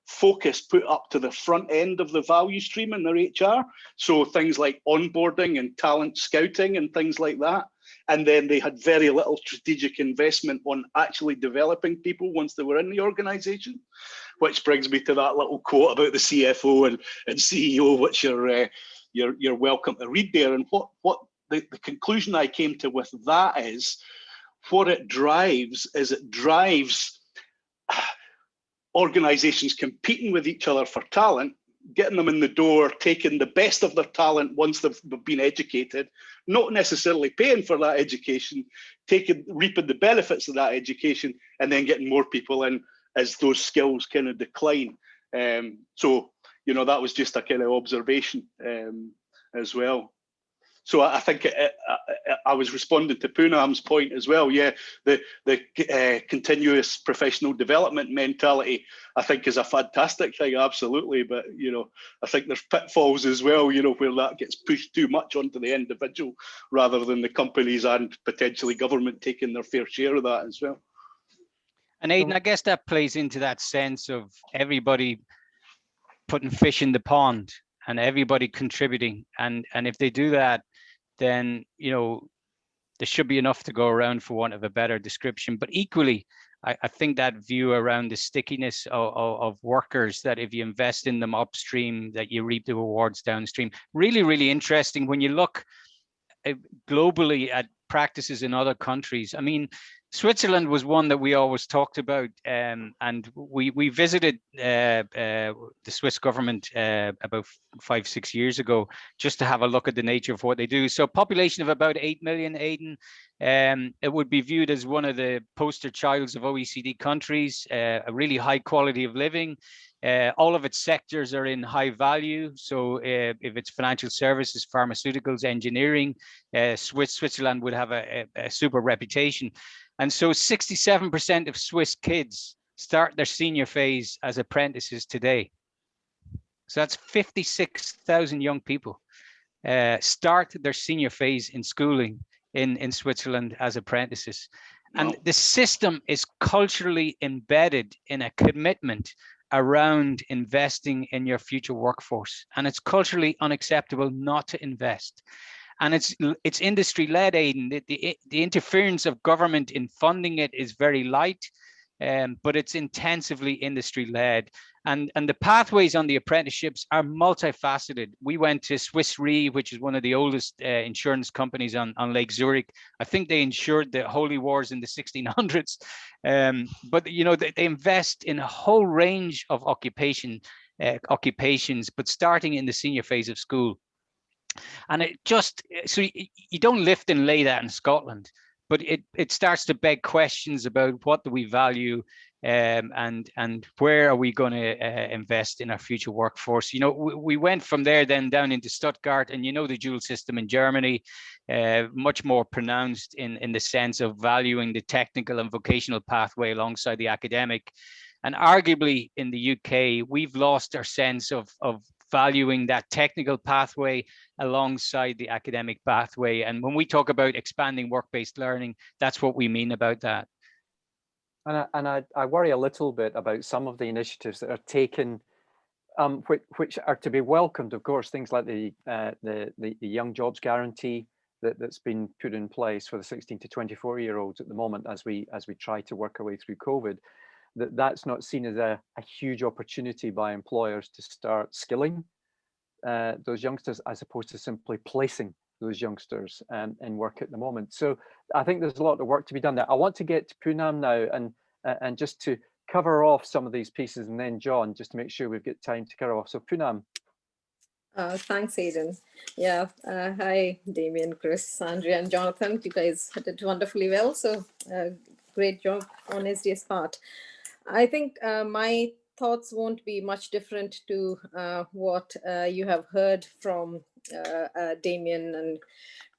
focus put up to the front end of the value stream in their HR. So things like onboarding and talent scouting and things like that. And then they had very little strategic investment on actually developing people once they were in the organization, which brings me to that little quote about the CFO and CEO, which you're welcome to read there. And what the conclusion I came to with that is, what it drives is it drives organizations competing with each other for talent, getting them in the door, taking the best of their talent once they've been educated, not necessarily paying for that education, reaping the benefits of that education, and then getting more people in as those skills kind of decline. So, that was just a kind of observation as well. So I think I was responding to Poonam's point as well. Yeah, the continuous professional development mentality, I think, is a fantastic thing, absolutely. But, I think there's pitfalls as well, where that gets pushed too much onto the individual rather than the companies and potentially government taking their fair share of that as well. And Aidan, I guess that plays into that sense of everybody putting fish in the pond and everybody contributing. And if they do that, then, there should be enough to go around, for want of a better description. But equally, I think that view around the stickiness of workers, that if you invest in them upstream, that you reap the rewards downstream. Really, really interesting when you look globally at practices in other countries. I mean, Switzerland was one that we always talked about, and we visited the Swiss government about 5-6 years ago just to have a look at the nature of what they do. So population of about 8 million, Aidan. It would be viewed as one of the poster childs of OECD countries, a really high quality of living. All of its sectors are in high value. So if it's financial services, pharmaceuticals, engineering, Switzerland would have a super reputation. And so 67% of Swiss kids start their senior phase as apprentices today. So that's 56,000 young people start their senior phase in schooling in Switzerland as apprentices. And the system is culturally embedded in a commitment around investing in your future workforce. And it's culturally unacceptable not to invest. And it's industry-led, Aidan. The interference of government in funding it is very light, but it's intensively industry-led. And the pathways on the apprenticeships are multifaceted. We went to Swiss Re, which is one of the oldest insurance companies on Lake Zurich. I think they insured the Holy Wars in the 1600s. But they invest in a whole range of occupations, but starting in the senior phase of school. And it just, so you don't lift and lay that in Scotland, but it starts to beg questions about what do we value, and where are we going to invest in our future workforce. We went from there then down into Stuttgart, and the dual system in Germany, much more pronounced in the sense of valuing the technical and vocational pathway alongside the academic. And arguably in the UK, we've lost our sense of valuing that technical pathway alongside the academic pathway. And when we talk about expanding work-based learning, that's what we mean about that. And I worry a little bit about some of the initiatives that are taken, which are to be welcomed, of course, things like the Young Jobs Guarantee that's been put in place for the 16 to 24-year-olds at the moment as we try to work our way through COVID. That's not seen as a huge opportunity by employers to start skilling those youngsters, as opposed to simply placing those youngsters in work at the moment. So I think there's a lot of work to be done there. I want to get to Poonam now and just to cover off some of these pieces, and then John, just to make sure we've got time to cover off. So Poonam. Thanks, Aidan. Yeah, hi, Damien, Chris, Andrea, and Jonathan. You guys did wonderfully well. So great job on SD's part. I think my thoughts won't be much different to what you have heard from Damien and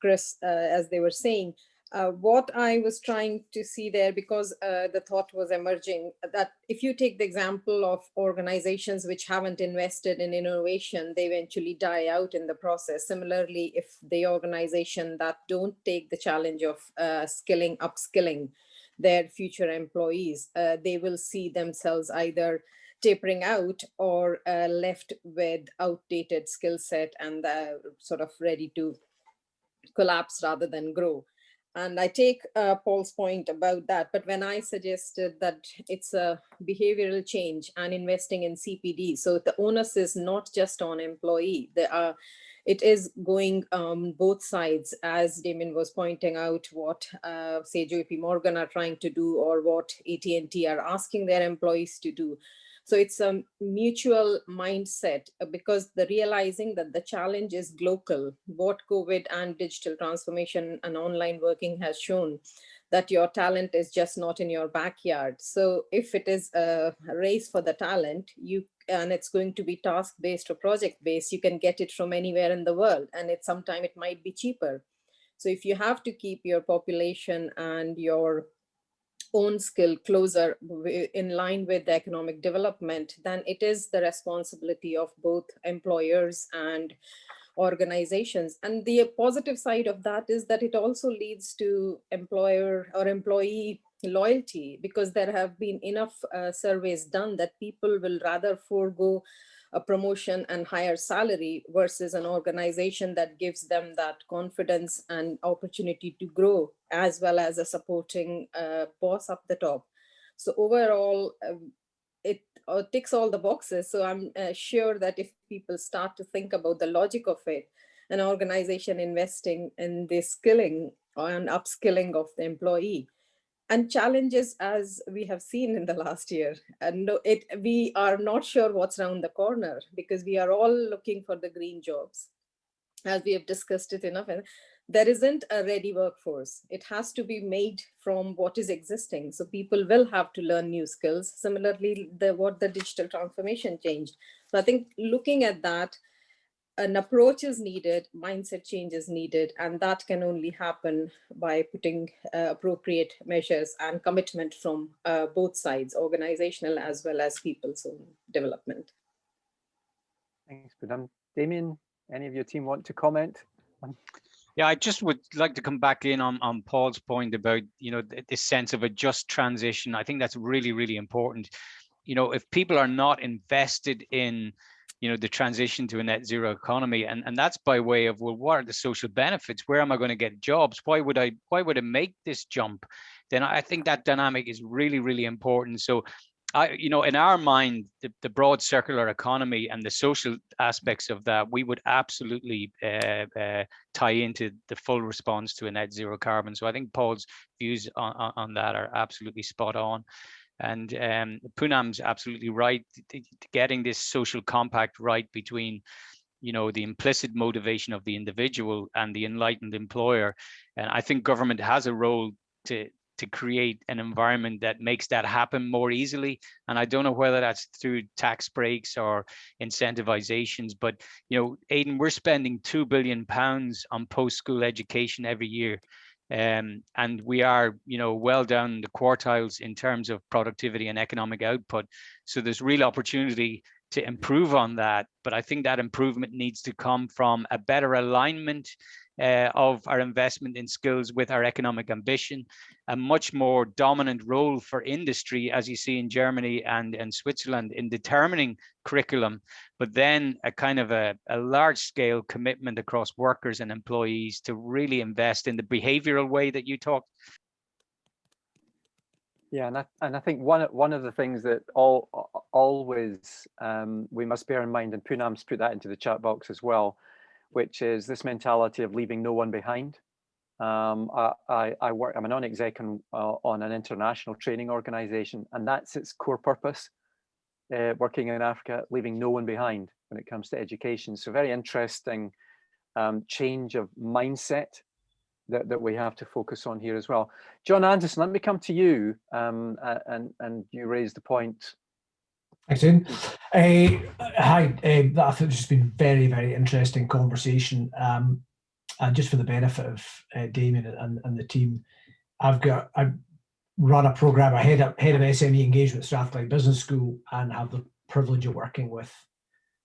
Chris as they were saying. What I was trying to see there, because the thought was emerging, that if you take the example of organizations which haven't invested in innovation, they eventually die out in the process. Similarly, if the organization that don't take the challenge of upskilling their future employees, they will see themselves either tapering out or left with outdated skill set and sort of ready to collapse rather than grow. And I take Paul's point about that. But when I suggested that it's a behavioral change and investing in CPD, so the onus is not just on employee. It is going both sides, as Damien was pointing out, what say JP Morgan are trying to do, or what AT&T are asking their employees to do. So it's a mutual mindset, because the realizing that the challenge is global, what COVID and digital transformation and online working has shown, that your talent is just not in your backyard. So if it is a race for the talent, and it's going to be task-based or project-based, you can get it from anywhere in the world, and sometimes it might be cheaper. So if you have to keep your population and your own skill closer in line with the economic development, then it is the responsibility of both employers and organizations. And the positive side of that is that it also leads to employer or employee loyalty, because there have been enough surveys done that people will rather forego a promotion and higher salary versus an organization that gives them that confidence and opportunity to grow, as well as a supporting boss up the top. So overall, it ticks all the boxes. So I'm sure that if people start to think about the logic of it, an organization investing in the skilling and upskilling of the employee, and challenges, as we have seen in the last year, and we are not sure what's around the corner, because we are all looking for the green jobs, as we have discussed it enough. And there isn't a ready workforce. It has to be made from what is existing. So people will have to learn new skills. Similarly, what the digital transformation changed. So I think looking at that, an approach is needed, mindset change is needed, and that can only happen by putting appropriate measures and commitment from both sides, organizational as well as people's own development. Thanks, Poonam. Damien, any of your team want to comment? Yeah, I just would like to come back in on Paul's point about, this sense of a just transition. I think that's really, really important. If people are not invested in the transition to a net zero economy, and that's by way of, well, what are the social benefits? Where am I going to get jobs? Why would I make this jump? Then I think that dynamic is really, really important. So in our mind, the broad circular economy and the social aspects of that, we would absolutely tie into the full response to a net zero carbon. So I think Paul's views on that are absolutely spot on. And Poonam's absolutely right. Getting this social compact right between, the implicit motivation of the individual and the enlightened employer. And I think government has a role to create an environment that makes that happen more easily. And I don't know whether that's through tax breaks or incentivizations, but, Aidan, we're spending £2 billion on post-school education every year. And we are, well down the quartiles in terms of productivity and economic output. So there's real opportunity to improve on that. But I think that improvement needs to come from a better alignment of our investment in skills with our economic ambition, a much more dominant role for industry, as you see in Germany and Switzerland, in determining curriculum, but then a kind of a large scale commitment across workers and employees to really invest in the behavioral way that you talked. Yeah, and I think one of the things that always we must bear in mind, and Poonam's put that into the chat box as well, which is this mentality of leaving no one behind. I'm a non-exec on an international training organization, and that's its core purpose, working in Africa, leaving no one behind when it comes to education. So very interesting change of mindset that we have to focus on here as well. John Anderson, let me come to you, and you raised the point. Thanks, Ian. Hi, I thought it's just been very, very interesting conversation. And just for the benefit of Damien and the team, I run a program, I head of SME engagement at Strathclyde Business School, and have the privilege of working with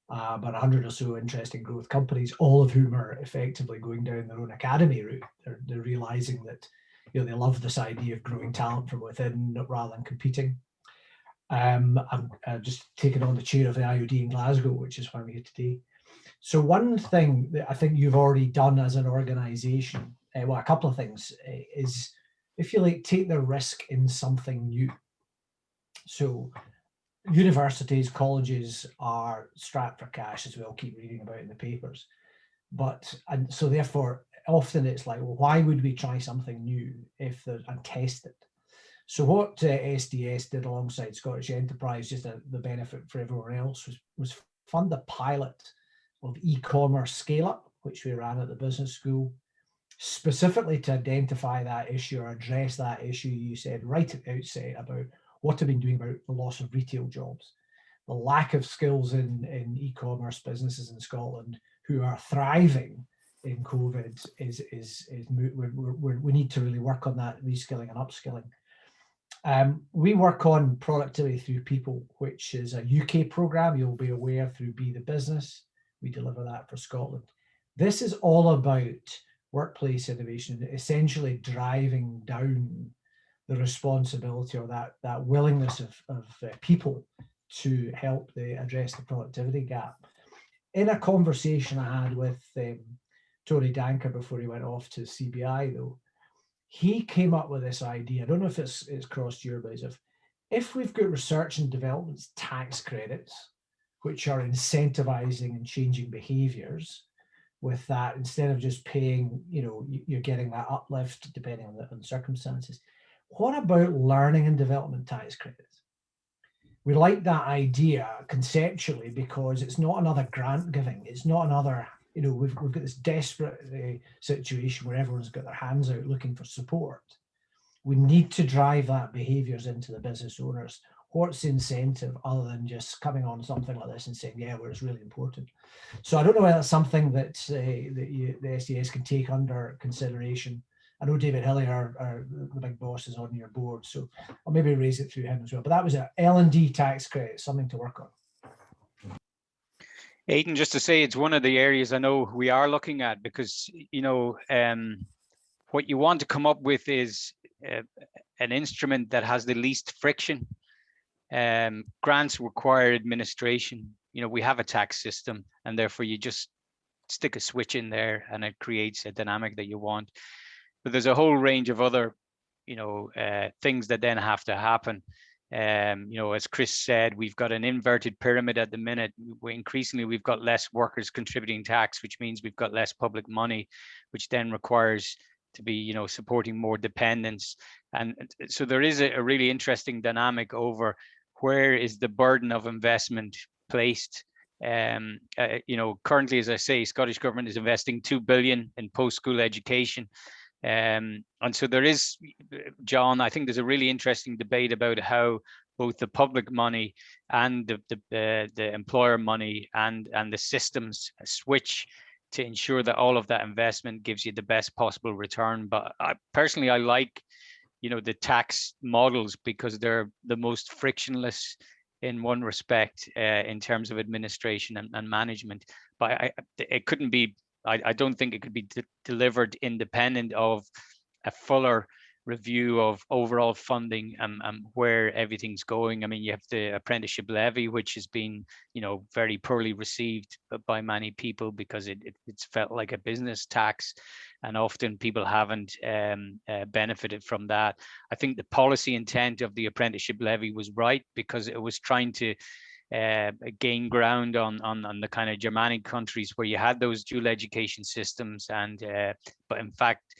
about 100 or so interesting growth companies, all of whom are effectively going down their own academy route. They're realizing that, you know, they love this idea of growing talent from within rather than competing. I'm just taking on the chair of the IoD in Glasgow, which is why I'm here today. So one thing that I think you've already done as an organization, well, a couple of things, is, if you like, take the risk in something new. So universities, colleges are strapped for cash, as we all keep reading about in the papers. And so therefore, often it's like, well, why would we try something new and test it? So what SDS did alongside Scottish Enterprise, just the benefit for everyone else, was fund a pilot of e-commerce scale-up, which we ran at the business school, specifically to identify that issue or address that issue you said right at the outset about what have been doing about the loss of retail jobs. The lack of skills in e-commerce businesses in Scotland who are thriving in COVID we need to really work on that reskilling and upskilling. We work on productivity through people, which is a UK program. You'll be aware through Be the Business. We deliver that for Scotland. This is all about workplace innovation, essentially driving down the responsibility or that willingness of people to help address the productivity gap. In a conversation I had with Tony Danker before he went off to CBI, though, he came up with this idea. I don't know if it's crossed your minds, if we've got research and development tax credits, which are incentivizing and changing behaviors, with that, instead of just paying, you know, you're getting that uplift depending on the circumstances. What about learning and development tax credits? We like that idea conceptually because it's not another grant giving. It's not another, you know, we've got this desperate situation where everyone's got their hands out looking for support. We need to drive that behaviors into the business owners. What's the incentive other than just coming on something like this and saying, yeah, well, it's really important. So I don't know whether that's something that the SDS can take under consideration. I know David Hillier, the big boss, is on your board, so I'll maybe raise it through him as well. But that was an L&D tax credit, something to work on. Aidan, just to say, it's one of the areas I know we are looking at, because, you know, what you want to come up with is an instrument that has the least friction. Grants require administration. You know, we have a tax system, and therefore you just stick a switch in there and it creates a dynamic that you want. But there's a whole range of other, you know, things that then have to happen. You know, as Chris said, we've got an inverted pyramid at the minute. Increasingly, we've got less workers contributing tax, which means we've got less public money, which then requires to be, you know, supporting more dependents. And so there is a really interesting dynamic over where is the burden of investment placed. You know, currently, as I say, Scottish Government is investing 2 billion in post-school education. And so there is, John, I think there's a really interesting debate about how both the public money and the employer money and the systems switch to ensure that all of that investment gives you the best possible return. But personally, I like, you know, the tax models because they're the most frictionless in one respect in terms of administration and management. But it couldn't be I don't think it could be delivered independent of a fuller review of overall funding and where everything's going. I mean, you have the Apprenticeship Levy, which has been, very poorly received by many people because it's felt like a business tax, and often people haven't benefited from that. I think the policy intent of the Apprenticeship Levy was right because it was trying to gain ground on the kind of Germanic countries where you had those dual education systems, and but in fact,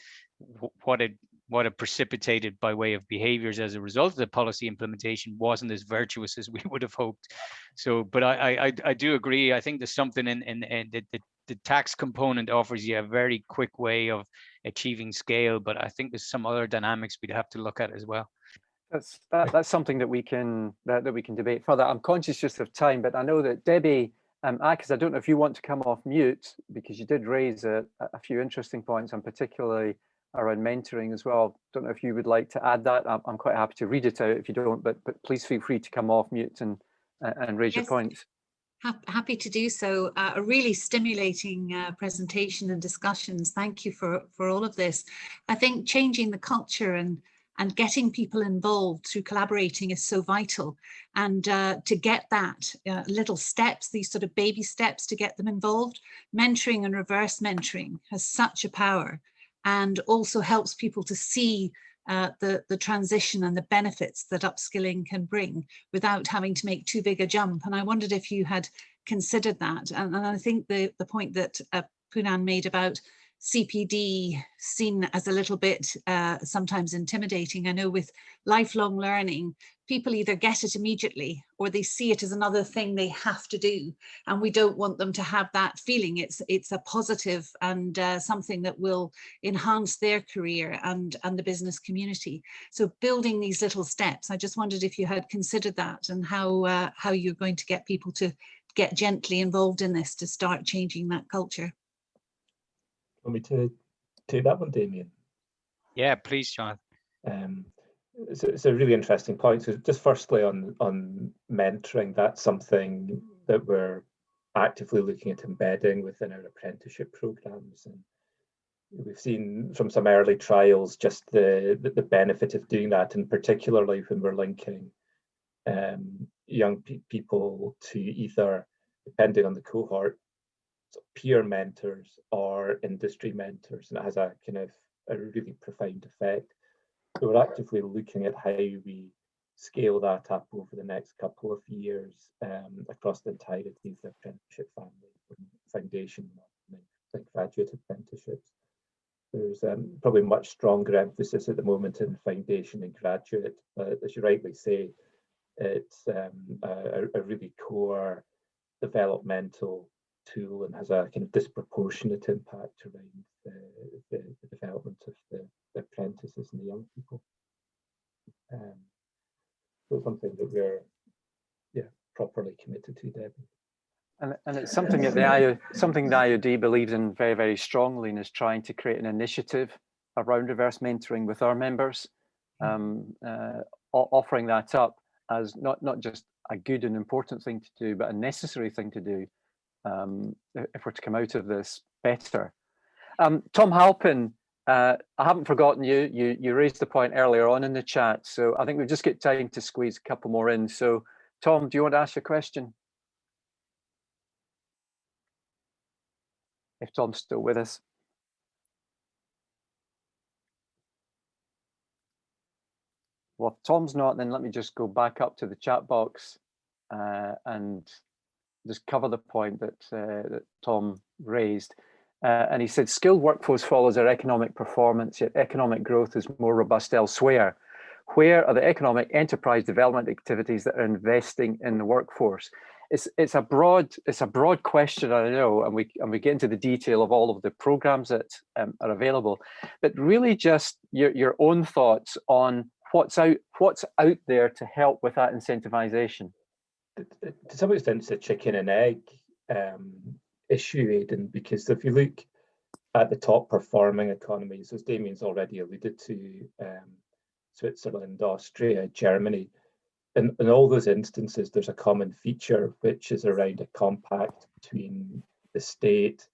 what it precipitated by way of behaviors as a result of the policy implementation wasn't as virtuous as we would have hoped. So, but I do agree. I think there's something in the tax component offers you a very quick way of achieving scale, but I think there's some other dynamics we'd have to look at as well. That's something that we can debate further. I'm conscious just of time, but I know that Debbie Ackes, I don't know if you want to come off mute, because you did raise a few interesting points, and particularly around mentoring as well. Don't know if you would like to add that. I'm quite happy to read it out if you don't, but please feel free to come off mute and raise your points. Happy to do so. A really stimulating presentation and discussions. Thank you for all of this. I think changing the culture and getting people involved through collaborating is so vital. And to get that little steps, these sort of baby steps to get them involved, mentoring and reverse mentoring has such a power, and also helps people to see the transition and the benefits that upskilling can bring without having to make too big a jump. And I wondered if you had considered that. And I think the point that Poonan made about CPD seen as a little bit sometimes intimidating. I know with lifelong learning, people either get it immediately or they see it as another thing they have to do. And we don't want them to have that feeling. It's a positive and something that will enhance their career and the business community. So building these little steps, I just wondered if you had considered that and how you're going to get people to get gently involved in this to start changing that culture. Want me to take that one, Damien? Yeah, please, John. It's a really interesting point. So just firstly on mentoring, that's something that we're actively looking at embedding within our apprenticeship programs. And we've seen from some early trials just the benefit of doing that, and particularly when we're linking young people to either, depending on the cohort, peer mentors or industry mentors, and it has a kind of a really profound effect. So we're actively looking at how we scale that up over the next couple of years across the entirety of the apprenticeship family, from foundation and graduate apprenticeships. There's probably much stronger emphasis at the moment in foundation and graduate, but as you rightly say, it's a really core developmental tool and has a kind of disproportionate impact around the development of the apprentices and the young people. So something that we're properly committed to, Debbie. And it's something that the IoD believes in very, very strongly, and is trying to create an initiative around reverse mentoring with our members, offering that up as not just a good and important thing to do, but a necessary thing to do if we're to come out of this better. Tom Halpin, I haven't forgotten you. You raised the point earlier on in the chat, so I think we've just got time to squeeze a couple more in. So Tom, do you want to ask a question? If Tom's still with us. Well, if Tom's not, then let me just go back up to the chat box and just cover the point that Tom raised. And he said, skilled workforce follows our economic performance, yet economic growth is more robust elsewhere. Where are the economic enterprise development activities that are investing in the workforce? It's a broad question, I know, and we get into the detail of all of the programs that are available, but really just your own thoughts on what's out there to help with that incentivization. To some extent, it's a chicken and egg issue, Aidan, because if you look at the top performing economies, as Damien's already alluded to, Switzerland, Austria, Germany, in all those instances, there's a common feature, which is around a compact between the state,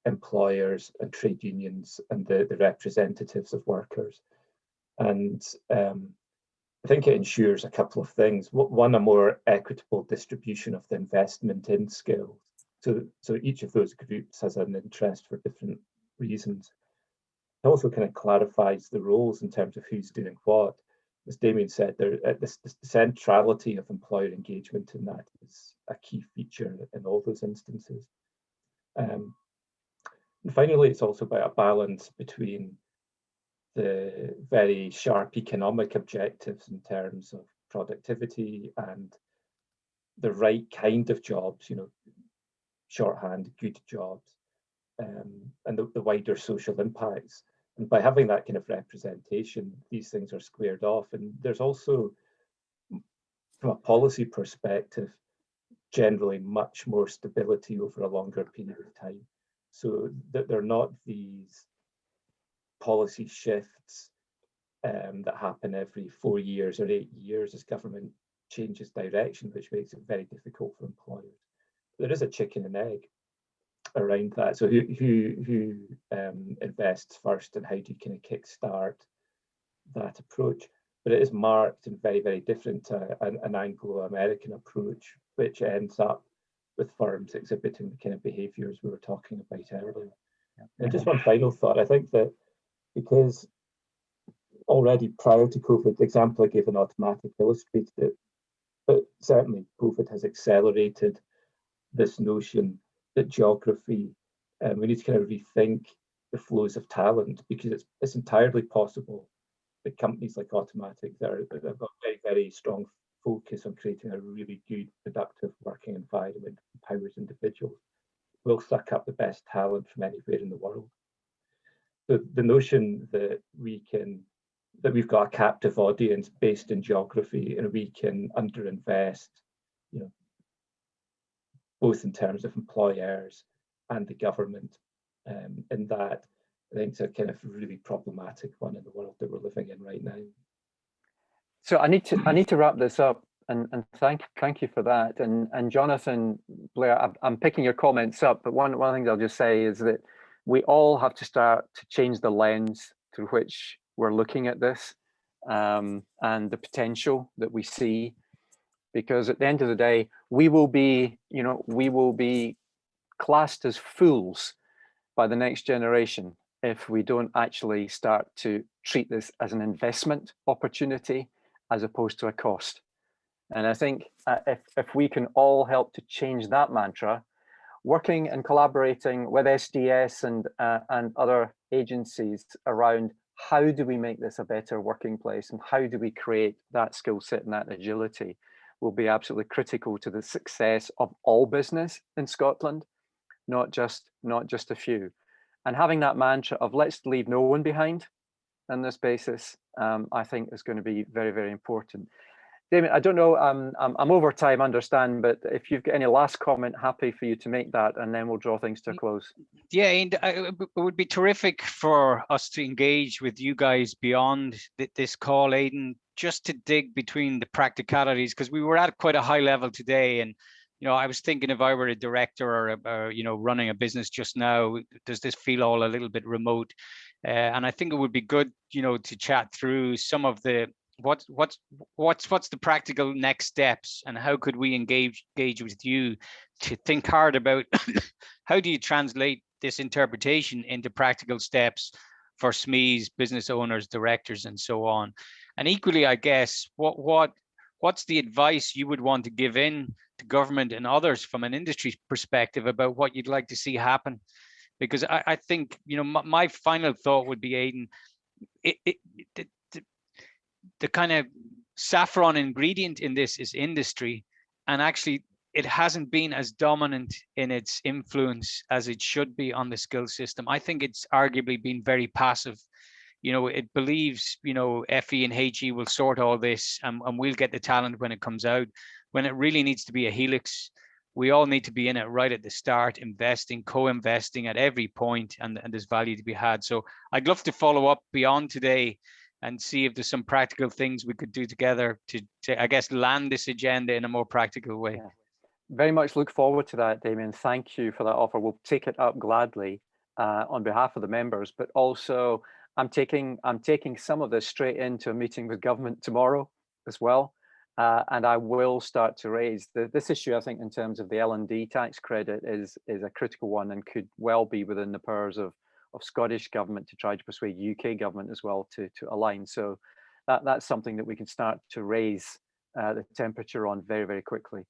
employers and trade unions and the representatives of workers. And I think it ensures a couple of things. One, a more equitable distribution of the investment in skills. So each of those groups has an interest for different reasons. It also kind of clarifies the roles in terms of who's doing what. As Damien said, the centrality of employer engagement in that is a key feature in all those instances. And finally, it's also about a balance between the very sharp economic objectives in terms of productivity and the right kind of jobs, shorthand, good jobs, and the wider social impacts. And by having that kind of representation, these things are squared off. And there's also, from a policy perspective, generally much more stability over a longer period of time. So that they're not these policy shifts that happen every 4 years or 8 years as government changes direction, which makes it very difficult for employers. There is a chicken and egg around that. So who invests first, and how do you kind of kickstart that approach? But it is marked and very, very different to an Anglo-American approach, which ends up with firms exhibiting the kind of behaviours we were talking about earlier. And just one final thought, I think that because already prior to COVID, the example I gave in Automatic illustrated it, but certainly COVID has accelerated this notion that geography, we need to kind of rethink the flows of talent, because it's entirely possible that companies like Automatic that have got very, very strong focus on creating a really good, productive working environment, empowers individuals, will suck up the best talent from anywhere in the world. So the notion that we've got a captive audience based in geography and we can underinvest, both in terms of employers and the government, in that, I think it's a kind of really problematic one in the world that we're living in right now. So I need to wrap this up, and thank you for that. And Jonathan, Blair, I'm picking your comments up, but one of the things I'll just say is that we all have to start to change the lens through which we're looking at this, and the potential that we see. Because at the end of the day, we will be classed as fools by the next generation if we don't actually start to treat this as an investment opportunity as opposed to a cost. And I think if we can all help to change that mantra, working and collaborating with SDS and other agencies around how do we make this a better working place and how do we create that skill set and that agility, will be absolutely critical to the success of all business in Scotland, not just a few. And having that mantra of let's leave no one behind on this basis, I think is going to be very, very important. Damien, I don't know, I'm over time, understand, but if you've got any last comment, happy for you to make that, and then we'll draw things to a close. Yeah, and it would be terrific for us to engage with you guys beyond this call, Aidan, just to dig between the practicalities, because we were at quite a high level today. And, I was thinking if I were a director or running a business just now, does this feel all a little bit remote? And I think it would be good, to chat through some of the what's the practical next steps, and how could we engage with you to think hard about how do you translate this interpretation into practical steps for SMEs, business owners, directors, and so on. And equally, I guess, what's the advice you would want to give in to government and others from an industry perspective about what you'd like to see happen? Because I think, my final thought would be, Aidan, the kind of saffron ingredient in this is industry, and actually it hasn't been as dominant in its influence as it should be on the skill system. I think it's arguably been very passive. It believes, FE and HE will sort all this and we'll get the talent when it comes out, when it really needs to be a helix. We all need to be in it right at the start, investing, co-investing at every point, and there's value to be had. So I'd love to follow up beyond today and see if there's some practical things we could do together to I guess, land this agenda in a more practical way. Yeah. Very much look forward to that, Damien. Thank you for that offer. We'll take it up gladly. on behalf of the members, but also I'm taking some of this straight into a meeting with government tomorrow as well. And I will start to raise this issue. I think in terms of the L&D tax credit is a critical one and could well be within the powers of Scottish government to try to persuade UK government as well to align. So that's something that we can start to raise the temperature on very, very quickly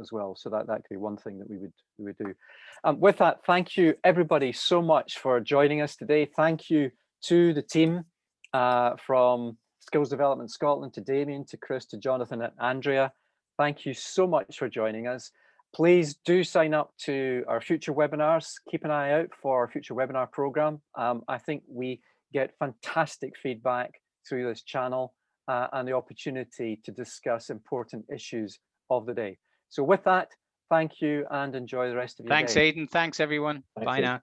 as well. So that could be one thing that we would do. With that, thank you everybody so much for joining us today. Thank you to the team from Skills Development Scotland, to Damien, to Chris, to Jonathan, and Andrea. Thank you so much for joining us. Please do sign up to our future webinars. Keep an eye out for our future webinar program. I think we get fantastic feedback through this channel and the opportunity to discuss important issues of the day. So with that, thank you and enjoy the rest of your day. Thanks, Aidan. Thanks, everyone. Bye now.